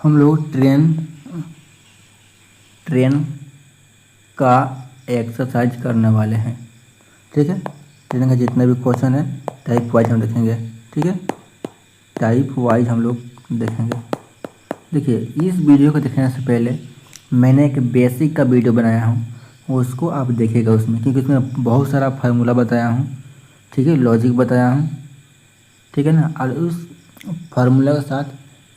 हम लोग ट्रेन का एक्सरसाइज करने वाले हैं। ठीक है, ट्रेन का जितना भी क्वेश्चन है टाइप वाइज हम देखेंगे। ठीक है, टाइप वाइज हम लोग देखेंगे। देखिए, इस वीडियो को देखने से पहले मैंने एक बेसिक का वीडियो बनाया हूँ, उसको आप देखिएगा उसमें, क्योंकि उसमें बहुत सारा फार्मूला बताया हूँ। ठीक है, लॉजिक बताया हूँ। ठीक है ना, और उस फार्मूला के साथ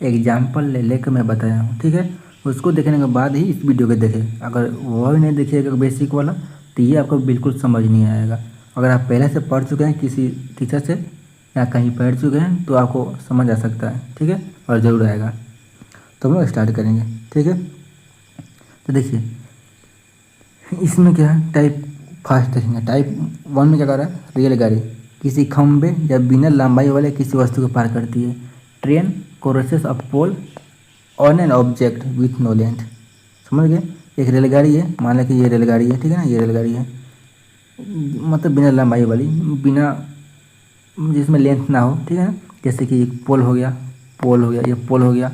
एग्जाम्पल ले लेकर मैं बताया हूँ। ठीक है, उसको देखने के बाद ही इस वीडियो को देखें। अगर वो भी नहीं देखिएगा बेसिक वाला तो ये आपको बिल्कुल समझ नहीं आएगा। अगर आप पहले से पढ़ चुके हैं किसी टीचर से या कहीं पढ़ चुके हैं तो आपको समझ आ सकता है। ठीक है, और ज़रूर आएगा। तो हम लोग स्टार्ट करेंगे। ठीक है, तो देखिए इसमें क्या है, टाइप फर्स्ट देखेंगे। टाइप वन में क्या कर रहा है, रेलगाड़ी किसी खंभे या बिना लंबाई वाले किसी वस्तु को पार करती है। Train crosses a pole on an object with no length. समझ गए, एक रेलगाड़ी है, मान लें कि ये रेलगाड़ी है। ठीक है ना, ये रेलगाड़ी है, मतलब बिना लंबाई वाली, बिना जिसमें लेंथ ना हो। ठीक है, जैसे कि एक पोल हो गया, पोल हो गया, ये पोल हो गया।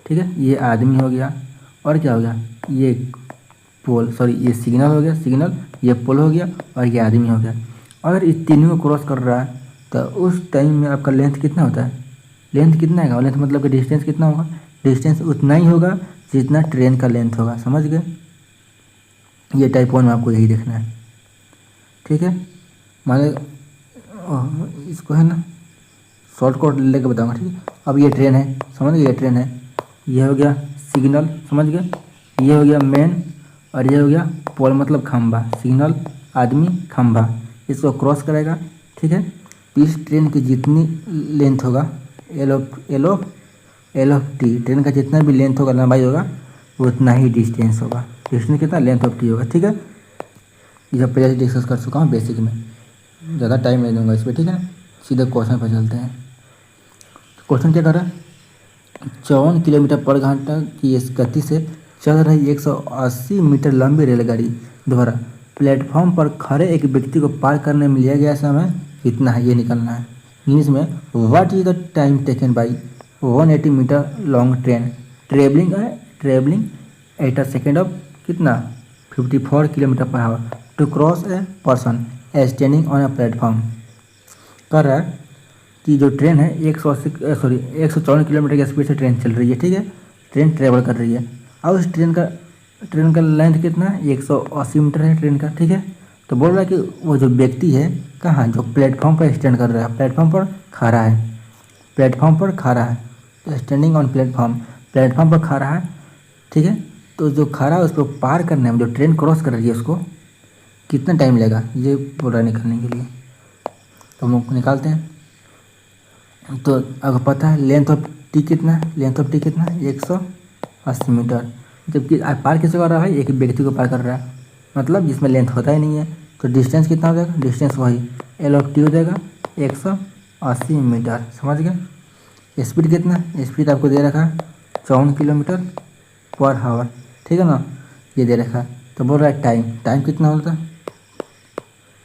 ठीक है, ये आदमी हो गया, और क्या हो गया, ये पोल, सॉरी ये सिग्नल हो गया, सिग्नल, ये पोल हो गया, और ये आदमी हो गया। अगर इस तीनों को क्रॉस कर रहा है तो उस टाइम में आपका लेंथ कितना होता है, लेंथ कितना है, लेंथ मतलब कि डिस्टेंस कितना होगा, डिस्टेंस उतना ही होगा जितना ट्रेन का लेंथ होगा। समझ गए, ये टाइप वन में आपको यही देखना है। ठीक है, मान इसको है ना शॉर्टकट लेके बताऊंगा। ठीक है, अब ये ट्रेन है, समझ गए, ये ट्रेन है, ये हो गया सिग्नल, समझ गए, ये हो गया मेन, और ये हो गया पोल मतलब खंभा, सिग्नल, आदमी, खंभा, इसको क्रॉस करेगा। ठीक है, तो इस ट्रेन की जितनी लेंथ होगा एल ऑफ टी, ट्रेन का जितना भी लेंथ होगा, लंबाई होगा, उतना ही डिस्टेंस होगा। डिस्टेंस कितना, लेंथ ऑफ टी होगा। ठीक है, ये जब पहले डिस्कस कर चुका हूँ बेसिक में, ज़्यादा टाइम नहीं दूंगा इस पर। ठीक है ना, सीधे क्वेश्चन पर चलते हैं। क्वेश्चन क्या कर रहा है, 54 किलोमीटर पर घंटा की इस गति से चल रही 180 मीटर लंबी रेलगाड़ी द्वारा प्लेटफॉर्म पर खड़े एक व्यक्ति को पार करने में लिया गया समय कितना है, ये निकलना है। इंग्लिश में, what is the time taken by 180 metre long train travelling at a second of कितना 54 kilometre per hour to cross a person standing on a platform. कर रहा है कि जो ट्रेन है 154 किलोमीटर की स्पीड से ट्रेन चल रही है। ठीक है, ट्रेन ट्रेवल कर रही है, और उस ट्रेन का लेंथ कितना है, 180 मीटर है ट्रेन का। ठीक है, तो बोल रहा है कि वो जो व्यक्ति है कहाँ, जो प्लेटफॉर्म पर स्टैंड कर रहा है, प्लेटफॉर्म पर खड़ा है, प्लेटफॉर्म पर खड़ा है, स्टैंडिंग ऑन प्लेटफॉर्म, प्लेटफॉर्म पर खड़ा है। ठीक है, तो जो खड़ा है उसको पार करने में, जो ट्रेन क्रॉस कर रही है उसको कितना टाइम लगेगा, ये बोल रहा है निकालने के लिए। तो हम लोग निकालते हैं। तो अगर पता है लेंथ ऑफ टी कितना है, लेंथ ऑफ टी कितना है, 180 मीटर, जबकि पार किसे कर रहा है, एक व्यक्ति को पार कर रहा है, मतलब जिसमें लेंथ होता ही नहीं है। तो डिस्टेंस कितना हो जाएगा, डिस्टेंस वही एल ऑफ टी हो जाएगा 180 मीटर। समझ गए, स्पीड कितना है, स्पीड आपको दे रखा है 54 किलोमीटर पर आवर। ठीक है ना, ये दे रखा है। तो बोल रहा है टाइम कितना होता है,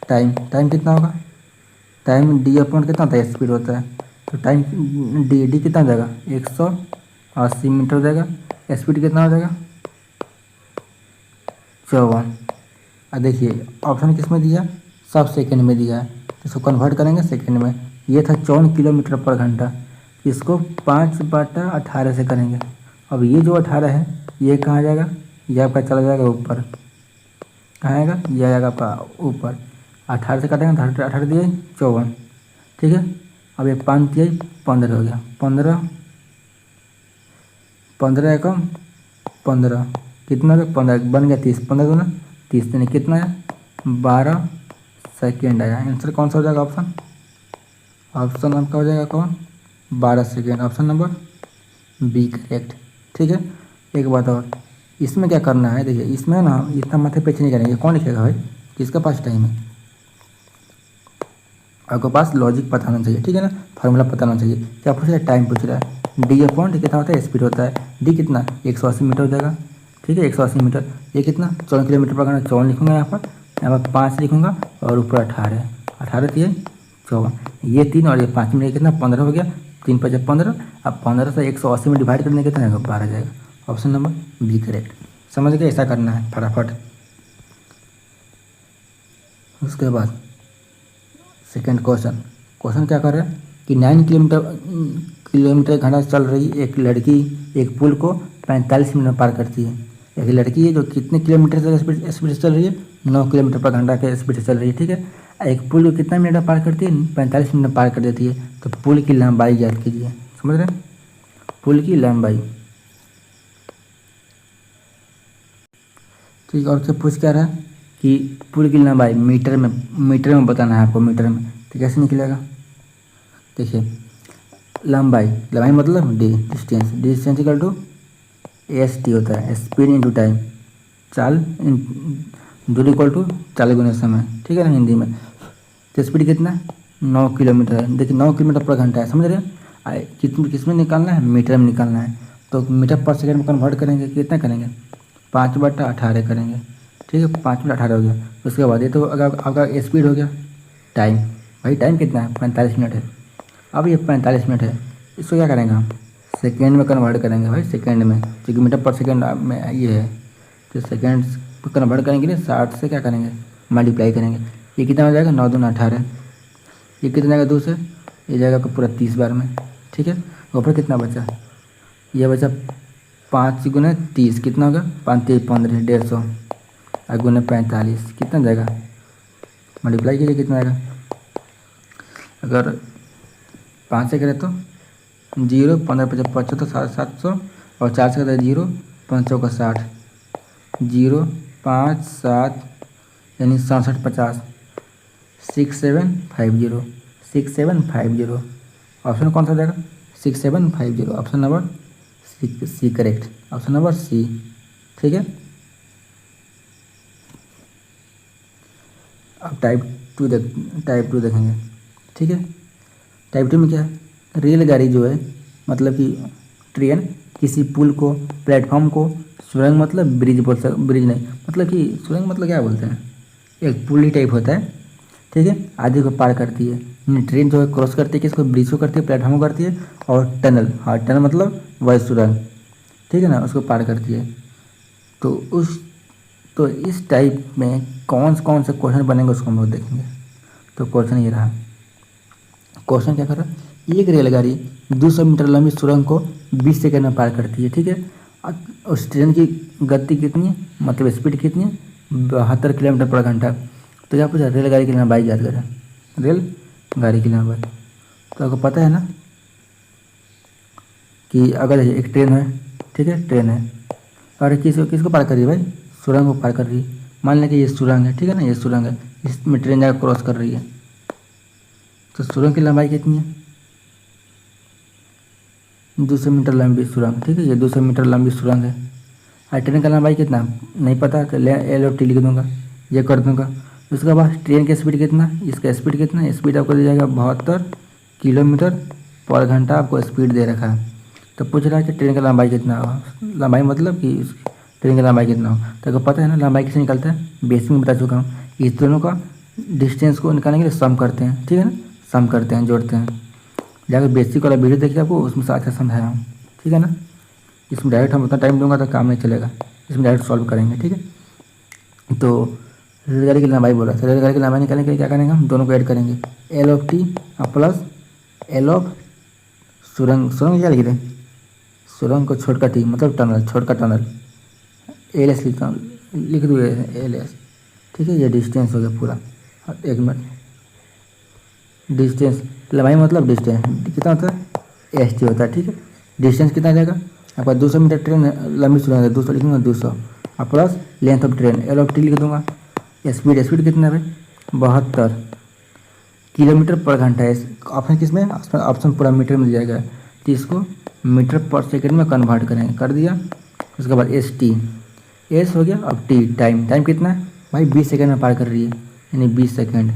टाइम कितना होगा, टाइम डी अपॉन कितना होता है, स्पीड होता है। तो टाइम डी कितना हो जाएगा, 180 मीटर हो जाएगा, स्पीड कितना हो जाएगा 54। और देखिए ऑप्शन किस में दिया, सब सेकंड में दिया है, तो इसको कन्वर्ट करेंगे सेकंड में। ये था 54 किलोमीटर पर घंटा, इसको 5/18 से करेंगे। अब ये जो 18 है ये कहाँ जाएगा, ये आपका चला जाएगा ऊपर, कहाँ आएगा, ये आएगा आपका ऊपर। 18 से काटेंगे तो 18 दिए 54। ठीक है, अब ये 5 दिए 15 हो गया, 15 एकम 15 कितना हो गया, 15 बन गया 30, 15 दूना 30 यानी कितना है 12 सेकेंड आया। आंसर कौन सा हो जाएगा, ऑप्शन आपका हो जाएगा कौन, 12 second, option number B correct. ठीक है, एक बात और, इसमें क्या करना है, देखिए इसमें ना इतना माथे पेच नहीं करेंगे। कौन लिखेगा भाई, किसका पास टाइम है, आपके पास लॉजिक पता होना चाहिए। ठीक है ना, फार्मूला पता होना चाहिए। क्या पूछ रहा है, टाइम पूछ रहा है। डी अपॉन कितना होता है, स्पीड होता है। डी कितना 180 मीटर हो जाएगा। ठीक है, 180 मीटर, ये कितना 54 किलोमीटर पर घंटा, 54 लिखूंगा यहाँ पर 5 लिखूंगा, और ऊपर 18 थी 54, ये 3 और ये 5 में कितना 15 हो गया, 3 5 15, अब 15 से 180 में डिवाइड करने कितना आएगा 12 जाएगा। Option number B correct. समझ गए, ऐसा करना है फटाफट। उसके बाद सेकेंड क्वेश्चन क्या कर रहा है कि 9 किलोमीटर घंटा चल रही एक लड़की एक पुल को 45 मिनट में पार करती है। एक लड़की है जो कितने किलोमीटर से स्पीड से चल रही है, 9 किलोमीटर पर घंटा के स्पीड से चल रही है, ठीक है। एक पुल को कितना मिनट में पार करती है, 45 मिनट में पार कर देती है। तो पुल की लंबाई ज्ञात कीजिए। समझ रहे हैं, पुल की लंबाई। ठीक है, और क्या पूछ क्या रहा है कि पुल की लंबाई मीटर में बताना है आपको, मीटर में। तो कैसे निकलेगा, देखिए लंबाई मतलब distance equal to S T होता है, स्पीड इंटू टाइम। चाल दूरी इक्वल टू चाल गुना समय, ठीक है ना हिंदी में। तो स्पीड कितना 9 किलोमीटर है। देखिए 9 किलोमीटर पर घंटा है, समझ रहे हैं। किस में निकालना है, मीटर में निकालना है। तो मीटर पर सेकंड में कन्वर्ट करेंगे, कितना करेंगे 5/18 करेंगे, ठीक है। 5/18 हो गया। उसके बाद ये तो अगर आपका स्पीड हो गया, टाइम भाई टाइम कितना है 45 मिनट है। अब ये 45 मिनट है, इसको क्या करेंगे हम सेकेंड में कन्वर्ट करेंगे भाई, सेकेंड में, क्योंकि मीटर पर सेकेंड में ये है। तो सेकेंड को कन्वर्ट करने के लिए 60 से क्या करेंगे मल्टीप्लाई करेंगे। ये कितना हो जाएगा 9 दूना 18। ये कितना जाएगा 2 से, ये जाएगा आपका पूरा 30 बार में, ठीक है। ऊपर कितना बचा, ये बचा 5 गुना 30 कितना होगा 5 3 15 150 और गुना 45 कितना जाएगा, मल्टीप्लाई कीजिए कितना आएगा। अगर 5 से करें तो 0 15 50 75 700 और 4 से करें 0 5 का 60 0 5 7 यानी 67 50 6750 ऑप्शन कौन सा जाएगा 6750। Option number C correct, option number C, ठीक है। अब टाइप टू देखेंगे, ठीक है। टाइप 2 में क्या है, रेलगाड़ी जो है मतलब कि ट्रेन किसी पुल को प्लेटफॉर्म को सुरंग मतलब ब्रिज नहीं, मतलब कि सुरंग मतलब क्या बोलते हैं, एक पुल ही टाइप होता है, ठीक है। आदि को पार करती है, ट्रेन जो है क्रॉस करती है किसको, ब्रिज को करती है, प्लेटफॉर्म को करती है। और टनल, हाँ टनल मतलब वही सुरंग, ठीक है ना, उसको पार करती है। तो इस टाइप में कौन से क्वेश्चन बनेंगे उसको हम लोग देखेंगे। तो क्वेश्चन ये रहा, क्वेश्चन क्या कर रहा है, एक रेलगाड़ी 200 मीटर लंबी सुरंग को 20 सेकंड में पार करती है, ठीक है। उस ट्रेन की गति कितनी है, मतलब स्पीड कितनी है 72 किलोमीटर पर घंटा। तो क्या पूछा, रेलगाड़ी की लंबाई याद करें, रेलगाड़ी की लंबाई। तो आपको पता है ना कि अगर एक ट्रेन है, ठीक है, ट्रेन है और किसको पार कर रही है भाई, सुरंग को पार कर रही है। मान लें कि ये सुरंग है, ठीक है ना, ये सुरंग है, इसमें ट्रेन जाकर क्रॉस कर रही है। तो सुरंग की लंबाई कितनी है 200 मीटर लंबी सुरंग, ठीक है, ये 200 मीटर लंबी सुरंग है। और ट्रेन का लंबाई कितना नहीं पता, तो एल और टी लिख दूँगा, ये कर दूँगा। उसके बाद ट्रेन की स्पीड कितना, इसका स्पीड कितना, स्पीड आपको दे जाएगा 72 किलोमीटर पर घंटा आपको स्पीड दे रखा है। तो पूछ रहा है कि ट्रेन का लंबाई कितना होगा, लंबाई मतलब कि ट्रेन की लंबाई कितना होगा। तो आपको पता है ना लंबाई कैसे निकलता है, बेसिक में बता चुका हूँ। इस दोनों का डिस्टेंस को निकालने के लिए सम करते हैं, ठीक है ना, सम करते हैं, जोड़ते हैं। जाकर बेसिक वाला वीडियो देखिए, आपको उसमें से अच्छा समझाया हूँ, ठीक है ना। इसमें डायरेक्ट हम उतना टाइम दूंगा तो काम नहीं चलेगा, इसमें डायरेक्ट सॉल्व करेंगे, ठीक है। तो रेलगाड़ी की लंबाई बोला, तो रेलगाड़ी की लंबाई निकालने के लिए क्या करेंगे, हम दोनों को ऐड करेंगे, L of T plus L of सुरंग क्या लिख रहे हैं, सुरंग को छोड़ का टी मतलब टनल, छोड़ का टनल, एल एस लिख दो एल एस, ठीक है। ये डिस्टेंस हो गया पूरा, एक मिनट, डिस्टेंस लंबाई मतलब डिस्टेंस कितना होता है एस टी होता है, ठीक है। डिस्टेंस कितना जाएगा आपका 200 मीटर ट्रेन लंबी सुरंग है, 200 लिखूँगा 200 और plus length of train L of T लिख दूँगा। स्पीड कितना है 72 किलोमीटर पर घंटा है। ऑप्शन किस में, ऑप्शन पूरा मीटर में दिया गया है, तो इसको मीटर पर सेकंड में कन्वर्ट करेंगे, कर दिया। उसके बाद एस हो गया। अब टाइम कितना है भाई 20 सेकंड में पार कर रही है, यानी 20 सेकंड।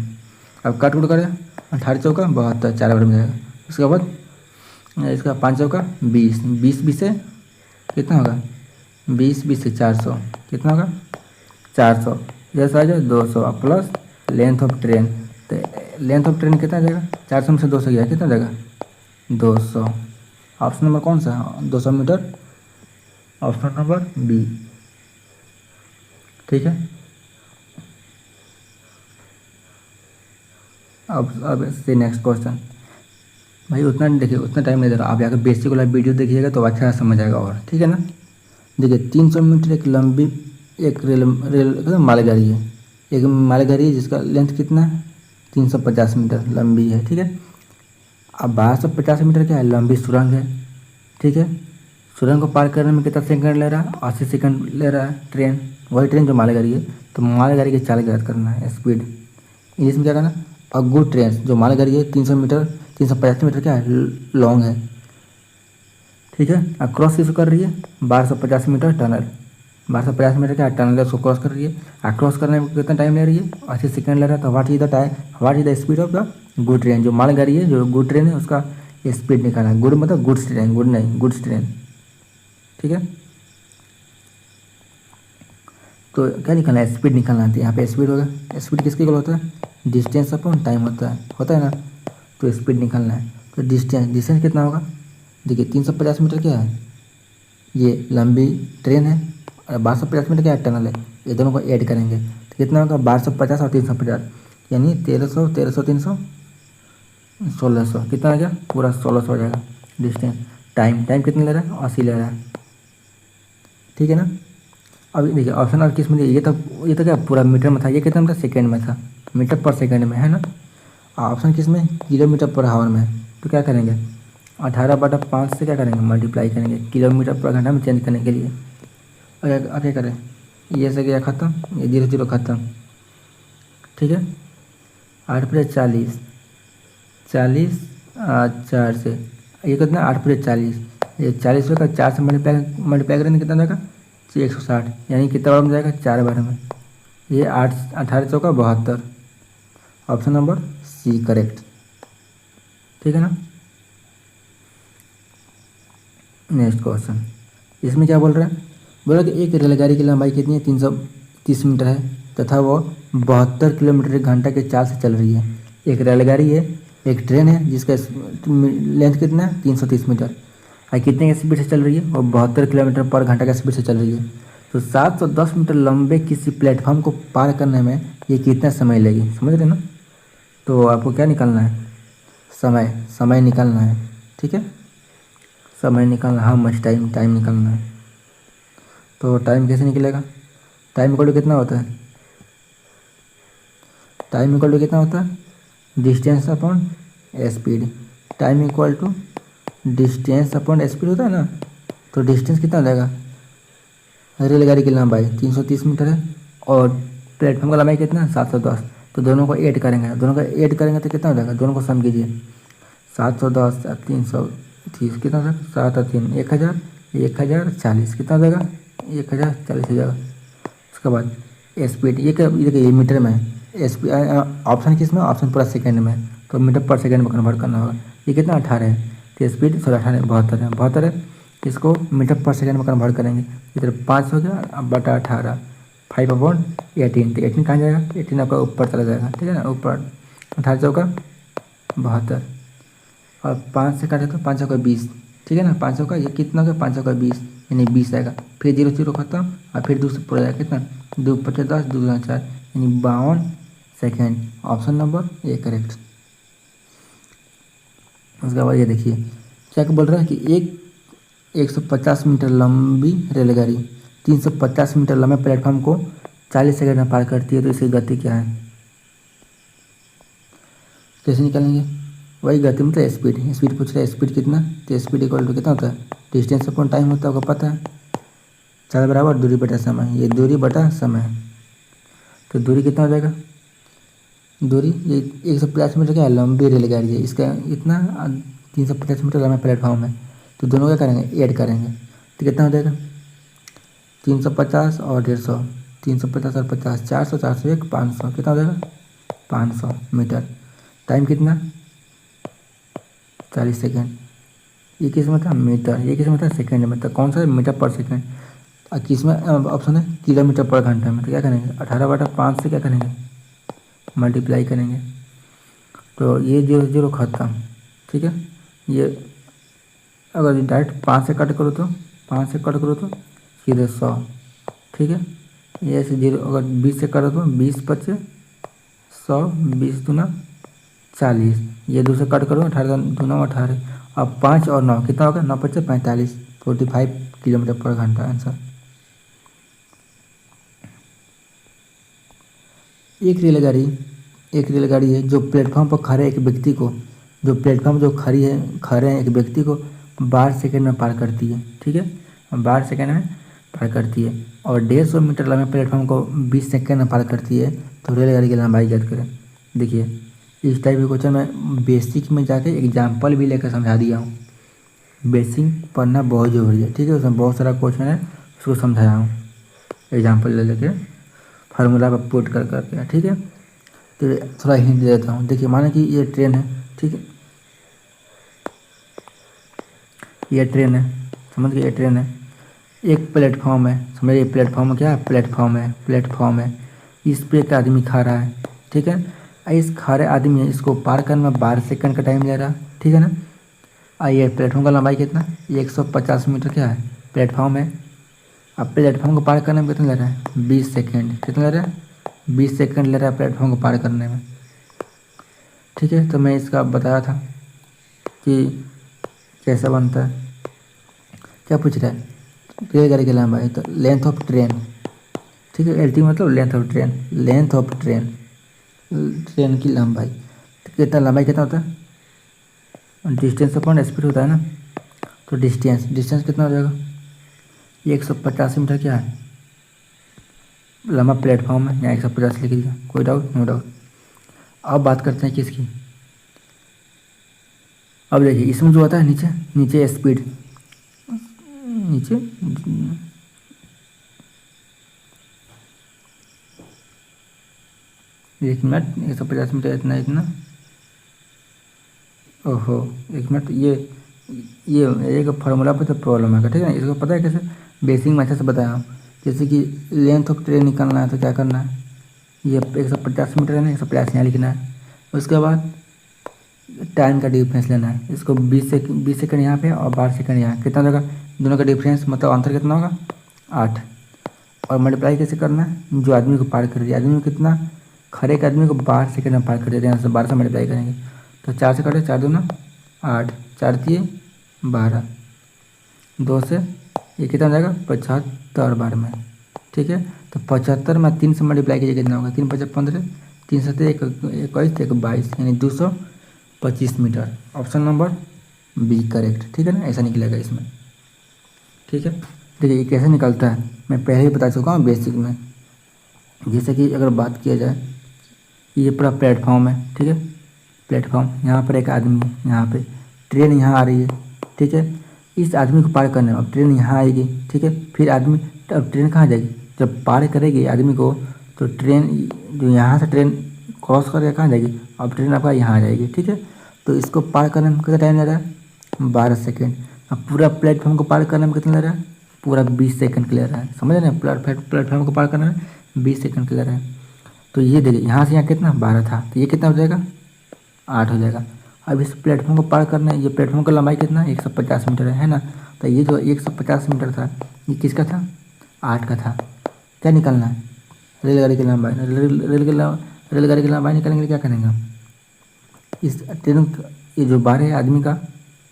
अब कट करें 18 चौका 72 4 बार में जाएगा। उसके बाद इसका 5 चौका 20 से कितना होगा 20 से 400 कितना होगा 400, जैसा आ जाए 200 प्लस लेंथ ऑफ ट्रेन। तो लेंथ ऑफ ट्रेन कितना जाएगा 400 में से 200 गया कितना जाएगा 200। ऑप्शन नंबर कौन सा है? 200 मीटर, ऑप्शन नंबर बी। ठीक है, अब से नेक्स्ट क्वेश्चन। भाई उतना देखिए, उतना टाइम नहीं दे रहा, आप जाकर बेसिक वाला वीडियो देखिएगा तो अच्छा समझ आएगा। और ठीक है ना, देखिए 300 मीटर एक लंबी एक रेल रेल मालगाड़ी है। एक मालगाड़ी है जिसका लेंथ कितना है? 350 मीटर लंबी है। ठीक है, अब 1250 मीटर क्या है? लंबी सुरंग है। ठीक है, सुरंग को पार करने में कितना सेकंड ले रहा है? 80 सेकंड ले रहा है ट्रेन, वही ट्रेन जो मालगाड़ी है। तो मालगाड़ी की चाल ज्ञात करना है, स्पीड। इंग्लिश में क्या करना? अ गुड ट्रेन जो मालगाड़ी है 300 मीटर 350 मीटर क्या है? लॉन्ग है। ठीक है, अब क्रॉस किसको कर रही है? 1250 मीटर टनल। 1250 मीटर क्या है? टनल है, उसको क्रॉस कर रही है। और क्रॉस करने में कितना टाइम ले रही है? 80 सेकंड ले रहा है। तो what is the time, what is the speed of the good train? जो मालगाड़ी है, जो गुड ट्रेन है, उसका स्पीड निकालना है। गुड मतलब गुड्स ट्रेन, गुड नहीं, गुड्स ट्रेन। ठीक है, तो क्या निकालना है? स्पीड निकालना है। तो यहाँ पे स्पीड होगा, स्पीड किसके इक्वल होता है? डिस्टेंस अपॉन टाइम होता है ना। तो स्पीड निकालना है, तो डिस्टेंस डिस्टेंस कितना होगा? देखिए 350 मीटर क्या है? ये लंबी ट्रेन है, और 1250 मीटर क्या है? टनल है। ये दोनों को ऐड करेंगे तो कितना होगा? 1250 और 350, यानी 1300, 1300, 300, 1600। कितना आ गया? पूरा 1600 हो जाएगा डिस्टेंस। टाइम टाइम कितना ले रहा है? 80 ले रहा है। ठीक है ना, अब देखिए ऑप्शन और किस में दिया? ये तो क्या पूरा मीटर में था, ये कितना में था? सेकेंड में था, मीटर पर सेकेंड में है ना। ऑप्शन किस में? किलोमीटर पर हावर में। तो क्या करेंगे? 18/5 से क्या करेंगे? मल्टीप्लाई करेंगे किलोमीटर पर घंटा में चेंज करने के लिए। और क्या करें? ये से गया ख़त्म, ये 0 0 ख़त्म। ठीक है, 8 × 40, 40 4 से ये कितना? 8 × 40, ये 40 होगा, 4 से मल्टीप्लाई करेंगे कितना जाएगा? 160, यानी कितना बार में जाएगा? 4 बार में। ये 8 18 चौका 72, ऑप्शन नंबर सी करेक्ट। ठीक है ना, नेक्स्ट क्वेश्चन। इसमें क्या बोल रहा है? बोला कि एक रेलगाड़ी की लंबाई कितनी है? 330 मीटर है, तथा वो 72 किलोमीटर घंटा के चाल से चल रही है। एक रेलगाड़ी है, एक ट्रेन है जिसका लेंथ कितना है? 330 मीटर, और कितने की स्पीड से चल रही है? वो 72 किलोमीटर पर घंटा की स्पीड से चल रही है। तो 710 मीटर लंबे किसी प्लेटफॉर्म को पार करने में ये कितना समय लेगी? समझ रहे ना। तो आपको क्या निकालना है? समय निकालना है। ठीक है, समय निकालना, हाँ मच टाइम निकालना है। तो टाइम कैसे निकलेगा? टाइम इक्वल टू कितना होता है? टाइम इक्वल टू कितना होता है? Distance upon speed. Time equal to distance upon speed होता है ना। तो डिस्टेंस कितना हो जाएगा? रेलगाड़ी की लंबाई 330 मीटर है, और प्लेटफॉर्म का लंबाई कितना है? 710। तो दोनों को ऐड करेंगे तो कितना हो जाएगा? दोनों को सम कीजिए। 710 और 330 कितना हो जाएगा? 7 और 3 1000, 1040 कितना हो जाएगा? 1040 हो जाएगा। उसके बाद स्पीड, ये क्या? ये देखिए ये मीटर में है। ऑप्शन किस में? ऑप्शन पूरा सेकंड में है, तो मीटर पर सेकंड में कन्वर्ट करना होगा। ये कितना? 18 है, तो स्पीड 18 72 है। इसको मीटर पर सेकंड में कन्वर्ट करेंगे, इधर 5 हो गया, अब बटा 18, 5/18। तो 18 कहाँ जाएगा? 18 आपका ऊपर चला जाएगा। ठीक है ना, ऊपर 18 चौका 72, और 5 से काटे तो 5 चौका 20। ठीक है ना, 500 का ये कितना होगा? 500 का 20, यानी 20 आएगा। फिर 0 0 खत्म, और फिर दूसरा पूरा जाएगा कितना? 2 × 5 = 10, 2 × 4 यानी 52 second. Option number A correct. उसके बाद ये देखिए क्या बोल रहा है कि 150 मीटर लंबी रेलगाड़ी 350 मीटर लंबे प्लेटफॉर्म को 40 सेकंड में पार करती है, तो इसकी गति क्या है? कैसे निकालेंगे? वही गति मतलब स्पीड पूछ रहा है। स्पीड कितना? तो स्पीड इक्वल टू कितना होता है? डिस्टेंस अपॉन टाइम होता है, आपको पता है। चाल बराबर दूरी बटा समय, ये दूरी बटा समय। तो दूरी कितना हो जाएगा? दूरी ये 150 मीटर क्या है? लंबी रेलगाड़ी है, इसका इतना 350 मीटर लंबा प्लेटफॉर्म है। तो दोनों क्या करेंगे? ऐड करेंगे, तो कितना हो जाएगा? 350 और 150, 350 और 50, 400, 401, 500, कितना हो जाएगा? 500 मीटर। टाइम कितना? 40 सेकेंड। ये किस में था? मीटर। ये किस में था? सेकेंड में था। कौन सा? Metre per second. और किस में ऑप्शन है? किलोमीटर पर घंटा में। तो क्या करेंगे? 18/5 से क्या करेंगे? मल्टीप्लाई करेंगे, तो ये 0 0 खत्म। ठीक है, ये अगर डायरेक्ट 5 से कट करो तो 5 से कट करो तो सीधे 100, ठीक है। ये ऐसे 0, अगर 20 से करो तो 20×5 100, 20×2 40, ये 2 से कट करो 18×2 18, अब 5 और 9 कितना होगा, 9×5 45, 45 किलोमीटर पर घंटा आंसर। एक रेलगाड़ी है जो प्लेटफॉर्म पर खड़े एक व्यक्ति को, जो प्लेटफॉर्म जो खड़े हैं एक व्यक्ति को 12 सेकंड में पार करती है, ठीक है, 12 सेकंड में पार करती है, और 150 मीटर लंबे प्लेटफॉर्म को 20 सेकंड में पार करती है, तो रेलगाड़ी की लंबाई ज्ञात करें। देखिए इस टाइप के क्वेश्चन मैं बेसिक में जाके एग्जाम्पल भी लेकर समझा दिया हूँ। बेसिक पढ़ना बहुत ज़रूरी है, ठीक है, उसमें बहुत सारा क्वेश्चन है, उसको समझाया हूँ एग्जाम्पल ले लेके, फार्मूला पर पुट कर करके, ठीक है। तो थोड़ा हिंट दे देता हूँ। देखिए माना कि ये ट्रेन है, ठीक है, ये ट्रेन है, समझ गए, ये ट्रेन है, एक प्लेटफॉर्म है, समझिए प्लेटफॉर्म क्या है, प्लेटफॉर्म है, इस पे एक आदमी खा रहा है, ठीक है, इस खड़े आदमी इसको पार करने में 12 सेकंड का टाइम ले रहा है, ठीक है ना। ये प्लेटफॉर्म का लंबाई कितना, 150 मीटर क्या है, प्लेटफॉर्म है। अब प्लेटफॉर्म को पार करने में कितना ले रहा है, 20 सेकेंड, कितना ले रहा है, 20 सेकेंड ले रहा है प्लेटफॉर्म को पार करने में, ठीक है। तो मैं इसका बताया था कि कैसा बनता है, क्या पूछ रहा है, रेलगाड़ी की लंबाई, तो लेंथ ऑफ ट्रेन, ठीक है, एल मतलब length of train, length of train, train की लंबाई, तो कितना लंबाई कितना होता है, डिस्टेंस अपॉन स्पीड होता है ना, तो डिस्टेंस कितना हो जाएगा, 150 मीटर क्या है, लंबा प्लेटफॉर्म है, यहाँ 150 लिख दिया, कोई डाउट, नो डाउट। अब बात करते हैं किसकी, अब देखिए इसमें जो होता है नीचे स्पीड, नीचे 1 मिनट 150 मीटर, इतना ओहो 1 मिनट, ये एक फार्मूला पे तो प्रॉब्लम है, ठीक है ना, इसको पता है कैसे, बेसिक में अच्छे से बताया हूँ। जैसे कि लेंथ ऑफ ट्रेन निकालना है तो क्या करना है, ये 150 मीटर है ना, 150 यहाँ लिखना है, उसके बाद टाइम का डिफरेंस लेना है, इसको 20 सेकंड यहाँ पे और 12 सेकंड यहाँ, कितना होगा दोनों का डिफरेंस, मतलब अंतर कितना होगा 8, और मल्टीप्लाई कैसे करना है, जो आदमी को पार कर दिया, आदमी को कितना, खड़े के आदमी को 12 सेकंड में पार कर दिया, यहाँ से 12 से मल्टीप्लाई करेंगे तो 4 से कटे, 4 दूना 8, 4 दिए 12, 2 से ये कितना हो जाएगा 75 बार में, ठीक है। तो 75 में 3 से मल्टीप्लाई कीजिए, कितना होगा, 3×5 = 15, 3 से 21, 22, यानी 225 metre, option number B correct, ठीक है ना, ऐसा निकलेगा इसमें, ठीक है। देखिए ये कैसे निकलता है, मैं पहले ही बता चुका हूँ बेसिक में। जैसे कि अगर बात किया जाए, ये पूरा प्लेटफॉर्म है, ठीक है, प्लेटफॉर्म, यहाँ पर एक आदमी है, यहाँ पे ट्रेन यहाँ आ रही है, ठीक है, इस आदमी को पार करने में, अब ट्रेन यहाँ आएगी, ठीक है, फिर आदमी, अब ट्रेन कहाँ जाएगी, जब पार करेगी आदमी को, तो ट्रेन जो यहाँ से ट्रेन क्रॉस करके कहाँ जाएगी, अब ट्रेन आपका यहाँ आ जाएगी, ठीक है। तो इसको पार करने में कितना टाइम ले रहा है, 12 सेकेंड। अब पूरा प्लेटफॉर्म को पार करने में कितना ले रहा है, पूरा 20 सेकंड के ले रहा है, समझ रहे हैं, प्लेटफॉर्म को पार करने में 20 सेकंड के ले रहा है। तो ये देखिए यहाँ से यहाँ कितना 12 था, तो ये कितना हो जाएगा 8 हो जाएगा। अब इस प्लेटफॉर्म को पार करना है, ये प्लेटफॉर्म का लंबाई कितना 150 मीटर है ना, तो ये जो 150 मीटर था ये किसका था, 8 का था। क्या निकालना है, रेलगाड़ी की लंबाई, रेलगाड़ी की लंबाई निकालेंगे, क्या करेंगे हम, इस ट्रेन, ये जो 12 है आदमी का,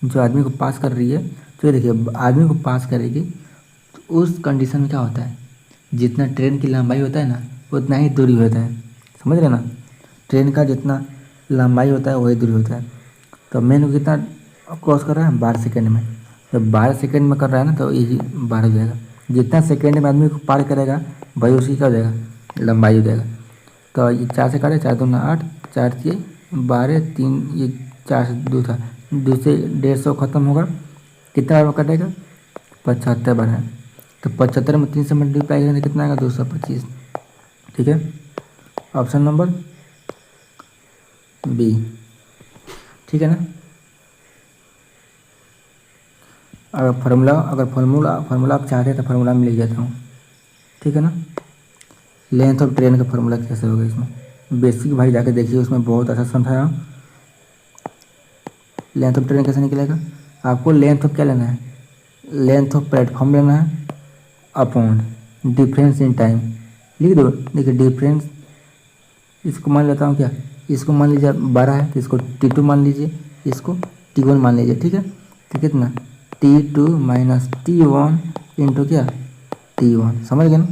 जो आदमी को पास कर रही है, तो ये देखिए आदमी को पास करेगी, तो उस कंडीशन में क्या होता है, जितना ट्रेन की लंबाई होता है ना उतना ही दूरी होता है, समझ रहे ना, ट्रेन का जितना लंबाई होता है वही दूरी होता है। तो मेन को कितना क्रॉस कर रहा है 12 सेकंड में, जब 12 सेकंड में कर रहा है ना तो ये 12 हो जाएगा, जितना सेकंड में आदमी को पार करेगा वही उसकी क्या हो जाएगा, लंबाई हो जाएगा। तो ये 4 से काटे, 4 दूना 8, 4 से 12, 3 ये 4 से 2 था, 2 से 150 ख़त्म होगा, कितना बार कटेगा 75 बार है, तो 75 में 3 से मल्टीप्लाई करेंगे कितना आएगा 225, ठीक है, ऑप्शन नंबर बी, ठीक है ना। अगर फार्मूला आप चाहते हैं तो फार्मूला में लिख देता हूँ, ठीक है ना। लेंथ ऑफ ट्रेन का फार्मूला कैसे होगा इसमें, बेसिक भाई जाके देखिए, उसमें बहुत अच्छा समझाया। लेंथ ऑफ ट्रेन कैसे निकलेगा? आपको लेंथ ऑफ क्या लेना है? लेंथ ऑफ प्लेटफॉर्म लेना है अपॉन डिफरेंस इन टाइम। लिख दो। देखिए डिफरेंस, इसको मान लेता हूँ क्या, इसको मान लीजिए 12 है तो इसको T2 मान लीजिए, इसको T1 मान लीजिए, ठीक है। तो कितना T2 माइनस T1 इंटू क्या T1, समझ गए ना?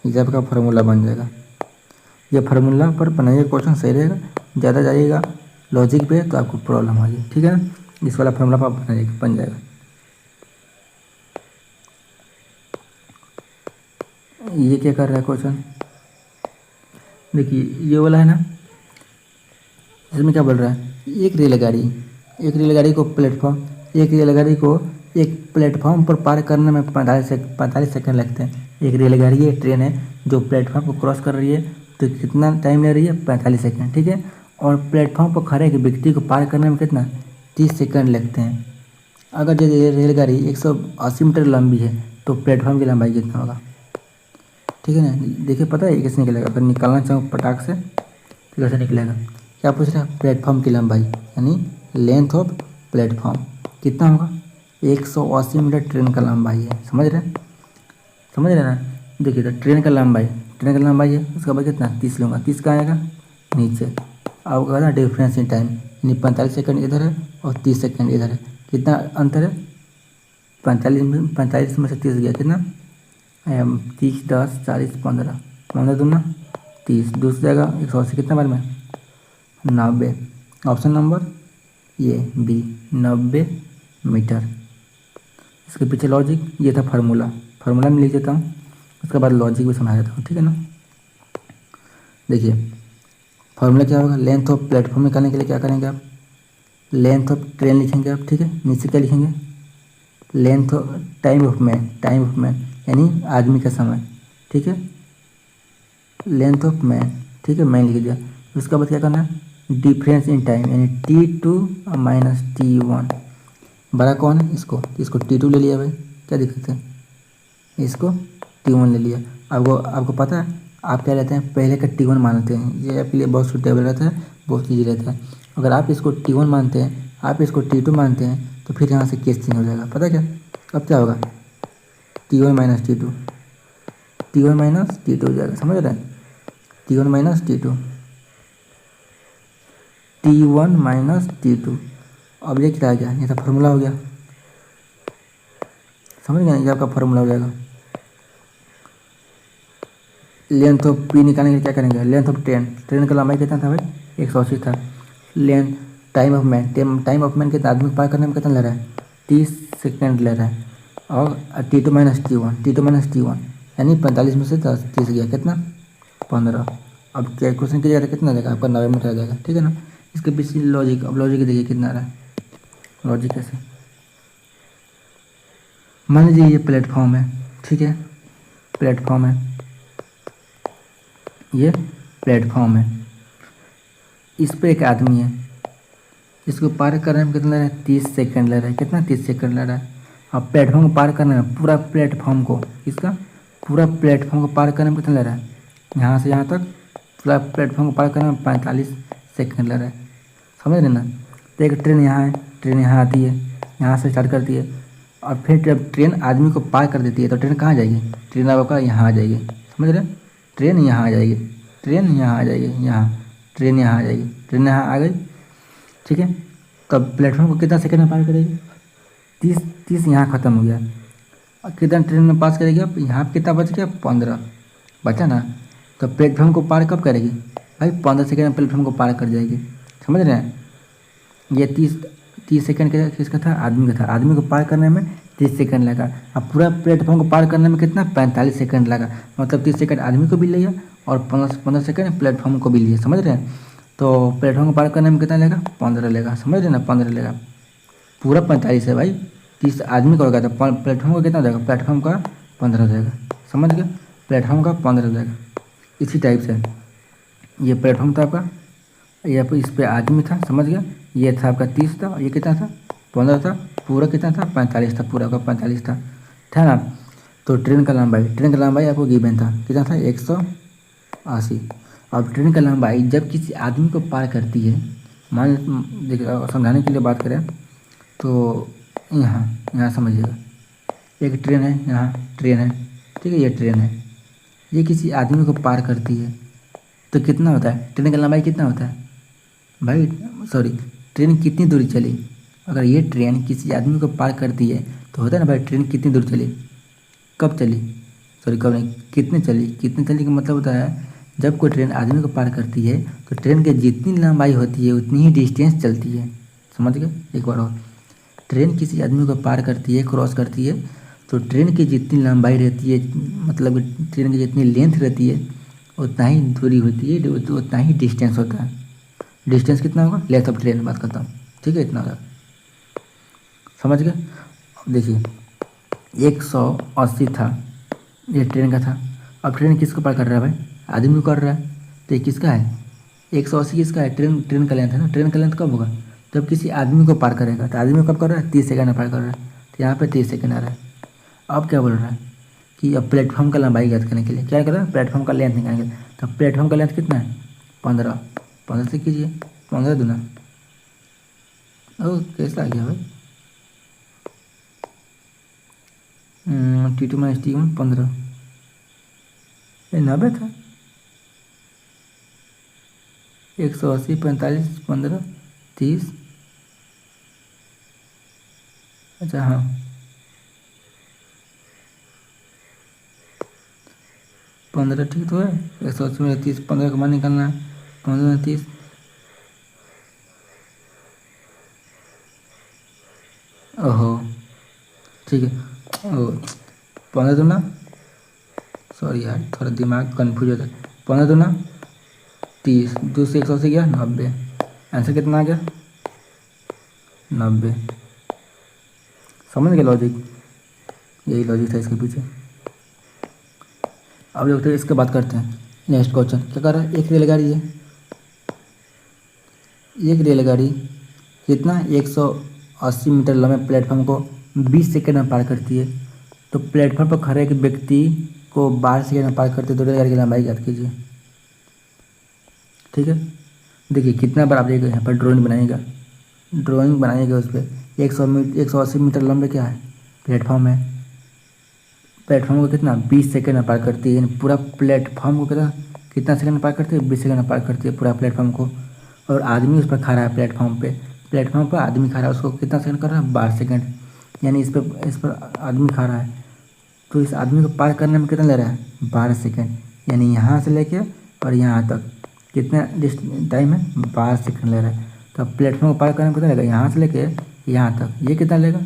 ये आपका फार्मूला बन जाएगा। ये फार्मूला पर बनाइए, क्वेश्चन सही रहेगा। ज़्यादा जाइएगा लॉजिक पे तो आपको प्रॉब्लम आएगी, ठीक है ना? इस वाला फार्मूला पर बनाइएगा, बन जाएगा। ये क्या कर रहा है क्वेश्चन, देखिए ये वाला है ना, इसमें क्या बोल रहा है, एक रेलगाड़ी को एक प्लेटफॉर्म पर पार करने में 45 सेकंड लगते हैं। एक रेलगाड़ी है, ट्रेन है जो प्लेटफॉर्म को क्रॉस कर रही है, तो कितना टाइम ले रही है? 45 सेकंड, ठीक है। और प्लेटफॉर्म पर खड़े एक व्यक्ति को पार करने में कितना 30 सेकंड लगते हैं। अगर ये रेलगाड़ी 180 मीटर लंबी है तो प्लेटफॉर्म की लंबाई कितना होगा? ठीक है ना? देखिए पता है कैसे निकलेगा, अगर निकालना चाहूँ पटाख से तो कैसे निकलेगा? क्या पूछ रहा है? प्लेटफॉर्म की लंबाई यानी लेंथ ऑफ प्लेटफॉर्म कितना होगा? 180 मीटर ट्रेन का लंबाई है, समझ रहे ना? देखिए तो ट्रेन का लंबाई है, उसका बाद कितना 30 लूँगा, 30 का आएगा नीचे। अब कहना डिफरेंस इन टाइम यानी 45 सेकंड इधर है और 30 सेकंड इधर है, कितना अंतर है? 45 में से 30 गया, कितना 30 10 40 15 15 दूना 30, दूसरी जगह 180 कितना बार में 90। ऑप्शन नंबर ये बी 90 मीटर। इसके पीछे लॉजिक ये था, फार्मूला में लिख देता हूँ, उसके बाद लॉजिक भी समझा देता हूँ, ठीक है ना? देखिए फार्मूला क्या होगा, लेंथ ऑफ प्लेटफॉर्म निकालने के लिए क्या करेंगे आप, लेंथ ऑफ ट्रेन लिखेंगे आप, ठीक है। नीचे क्या लिखेंगे, length of time of man यानी आदमी का समय, ठीक है। लेंथ ऑफ मैन, ठीक है, मैन लिख दिया। उसके बाद क्या करना है, डिफरेंस इन टाइम यानी T2 माइनस T1। बड़ा कौन है? इसको T2 ले लिया भाई, क्या दिक्कत है? इसको T1 ले लिया। आपको पता है आप क्या लेते हैं, पहले का T1 मानते हैं, ये आपके लिए बहुत सुटेबल रहता है, बहुत ईजी रहता है। अगर आप इसको T1 मानते हैं, आप इसको T2 मानते हैं, तो फिर यहाँ से केस चेंज हो जाएगा, पता क्या? अब क्या होगा, T1 माइनस T2 हो जाएगा, समझ रहे हैं? T1 minus T2। अब ये क्या आ गया, ये तो फार्मूला हो गया, समझ गए? ये आपका फार्मूला हो जाएगा। लेंथ ऑफ पी निकालने के लिए क्या करेंगे, लेंथ ऑफ ट्रेन का लंबाई कितना था भाई? 180 था। लेंथ टाइम ऑफ मैन कितना, आदमी को पार करने में कितना ले रहा है? 30 सेकेंड ले रहा है। और T2 माइनस T1 यानी 45 में से 30 गया, कितना 15। अब कैलकुलेशन कीजिएगा तो कितना आ जाएगा आपका, 90 मीटर आ जाएगा, ठीक है ना? इसके पीछे लॉजिक, अब लॉजिक देखिए कितना आ रहा है, लॉजिक कैसे, मान लीजिए ये प्लेटफॉर्म है, ठीक है, ये प्लेटफॉर्म है, इस पर एक आदमी है, इसको पार करने में कितना ले रहा है? 30 सेकंड ले रहा है, कितना 30 सेकंड ले रहा है। अब प्लेटफॉर्म को पार करने में पूरा प्लेटफॉर्म को पार करने में कितना ले रहा है? यहाँ से यहाँ तक पूरा प्लेटफॉर्म को पार करने में 45 सेकंड ले रहा है, समझ रहे ना? तो एक ट्रेन यहाँ है, ट्रेन यहाँ आती है, यहाँ से स्टार्ट करती है, और फिर जब ट्रेन आदमी को पार कर देती है तो ट्रेन कहाँ जाएगी? ट्रेन आपका यहाँ आ जाएगी, समझ रहे? ट्रेन यहाँ आ जाएगी, ट्रेन यहाँ आ गई, ठीक है। तब प्लेटफॉर्म को कितना सेकंड में पार करेगी? 30 यहाँ ख़त्म हो गया। और कितना ट्रेन में पास करेगी? अब यहाँ पे कितना बच गया? 15 बचा ना। तो प्लेटफॉर्म को पार कब करेगी भाई? 15 सेकंड में प्लेटफॉर्म को पार कर जाएगी, समझ रहे हैं? ये 30 सेकंड किसका था? आदमी का था। आदमी को पार करने में 30 सेकंड लगा। अब पूरा प्लेटफॉर्म को पार करने में कितना? 45 सेकंड लगा। मतलब 30 सेकंड आदमी को भी लिया और 15 सेकंड प्लेटफॉर्म को भी लिया, समझ रहे हैं? तो प्लेटफॉर्म को पार करने में कितना लेगा? 15 लेगा, समझ रहे ना? 15 लेगा, पूरा 45 है भाई। 30 आदमी का होगा तो प्लेटफॉर्म का कितना हो जाएगा? प्लेटफॉर्म का 15 हो जाएगा, समझ गए? प्लेटफॉर्म का 15 हो जाएगा। इसी टाइप से ये प्लेटफॉर्म था आपका, ये इस पर आदमी था, समझ गया? ये था आपका 30 था, और ये कितना था? 15 था। पूरा कितना था? 45 था, पूरा का 45 था ना? तो ट्रेन का लंबाई आपको गिवन था, कितना था? 180। अब ट्रेन का लंबाई जब किसी आदमी को पार करती है, मान देखिए समझाने के लिए बात करें, तो यहाँ यहाँ समझिएगा, एक ट्रेन है, यहाँ ट्रेन है, ठीक है, ये ट्रेन है, ये किसी आदमी को पार करती है तो कितना होता है, ट्रेन का लंबाई कितना होता है भाई, सॉरी, ट्रेन कितनी दूरी चली। अगर ये ट्रेन किसी आदमी को पार करती है तो होता है ना भाई, ट्रेन कितनी दूर चली, कब चली, सॉरी कब नहीं, कितने चली का मतलब होता है जब कोई ट्रेन आदमी को पार करती है तो ट्रेन की जितनी लंबाई होती है उतनी ही डिस्टेंस चलती है। समझ गए, एक बार और, ट्रेन किसी आदमी को पार करती है, क्रॉस करती है, तो ट्रेन की जितनी लंबाई रहती है, मतलब ट्रेन की जितनी लेंथ रहती है उतना ही दूरी होती है, उतना ही डिस्टेंस होता है। डिस्टेंस कितना होगा, लेंथ ऑफ ट्रेन बात करता हूँ, ठीक है, इतना होगा, समझ गए। अब देखिए 180 था, ये ट्रेन का था, अब ट्रेन किसको पार कर रहा है भाई, आदमी को कर रहा है, तो ये किसका है, 180 किसका है, ट्रेन का लेंथ है ना। ट्रेन का लेंथ कब होगा, जब किसी आदमी को पार करेगा, तो आदमी को कब कर रहा है, 30 सेकंड में पार कर रहा है, तो यहाँ पे 30 सेकंड आ रहा है। अब क्या बोल रहा है कि अब प्लेटफॉर्म का लंबाई ज्ञात करने के लिए क्या कर रहा है, प्लेटफॉर्म का लेंथ निकालेंगे, तो प्लेटफॉर्म का लेंथ कितना है, 15, 15 से कीजिए, 15 दूना, ओ कैसा आ गया भाई, T2 माइनस T1 15, ये 90 था, 180 45 15 30, अच्छा हाँ, 15 ठीक तो है, 180 में 30, 15 का मान निकालना है, 15 में 30, ओहो ठीक है, ओ 15 दूना, सॉरी यार थोड़ा दिमाग कन्फ्यूज होता है, 15 दूना 30, 2 से 180 गया 90, आंसर कितना आ गया 90। समझ गए लॉजिक, यही लॉजिक था इसके पीछे। अब लोग इसके बात करते हैं, नेक्स्ट क्वेश्चन क्या कर रहा है, एक रेलगाड़ी है, एक रेलगाड़ी कितना 180 मीटर लंबे प्लेटफॉर्म को 20 सेकंड में पार करती है, तो प्लेटफॉर्म पर खड़े एक व्यक्ति को 12 सेकंड में पार करते है, तो रेलगाड़ी की लंबाई याद कीजिए। ठीक है, देखिए कितना बार आप देखिए यहाँ पर ड्राइंग बनाइएगा उस पर 180 मीटर लंबे क्या है प्लेटफॉर्म है, प्लेटफॉर्म को कितना 20 सेकंड में पार करती है, यानी पूरा प्लेटफॉर्म को कितना कितना सेकंड में पार करती है, 20 सेकंड में पार करती है पूरा प्लेटफॉर्म को। और आदमी उस पर खड़ा है, प्लेटफॉर्म पर आदमी खड़ा है, उसको कितना सेकंड कर रहा है 12 सेकंड, यानी इस पर आदमी खड़ा है, तो इस आदमी को पार करने में कितना ले रहा है 12 सेकंड, यानी यहाँ से लेके और यहाँ तक कितना टाइम है 12 सेकंड ले रहा है। तो अब प्लेटफॉर्म को पार करने में कितना लेगा, यहाँ से लेके यहाँ तक ये कितना लेगा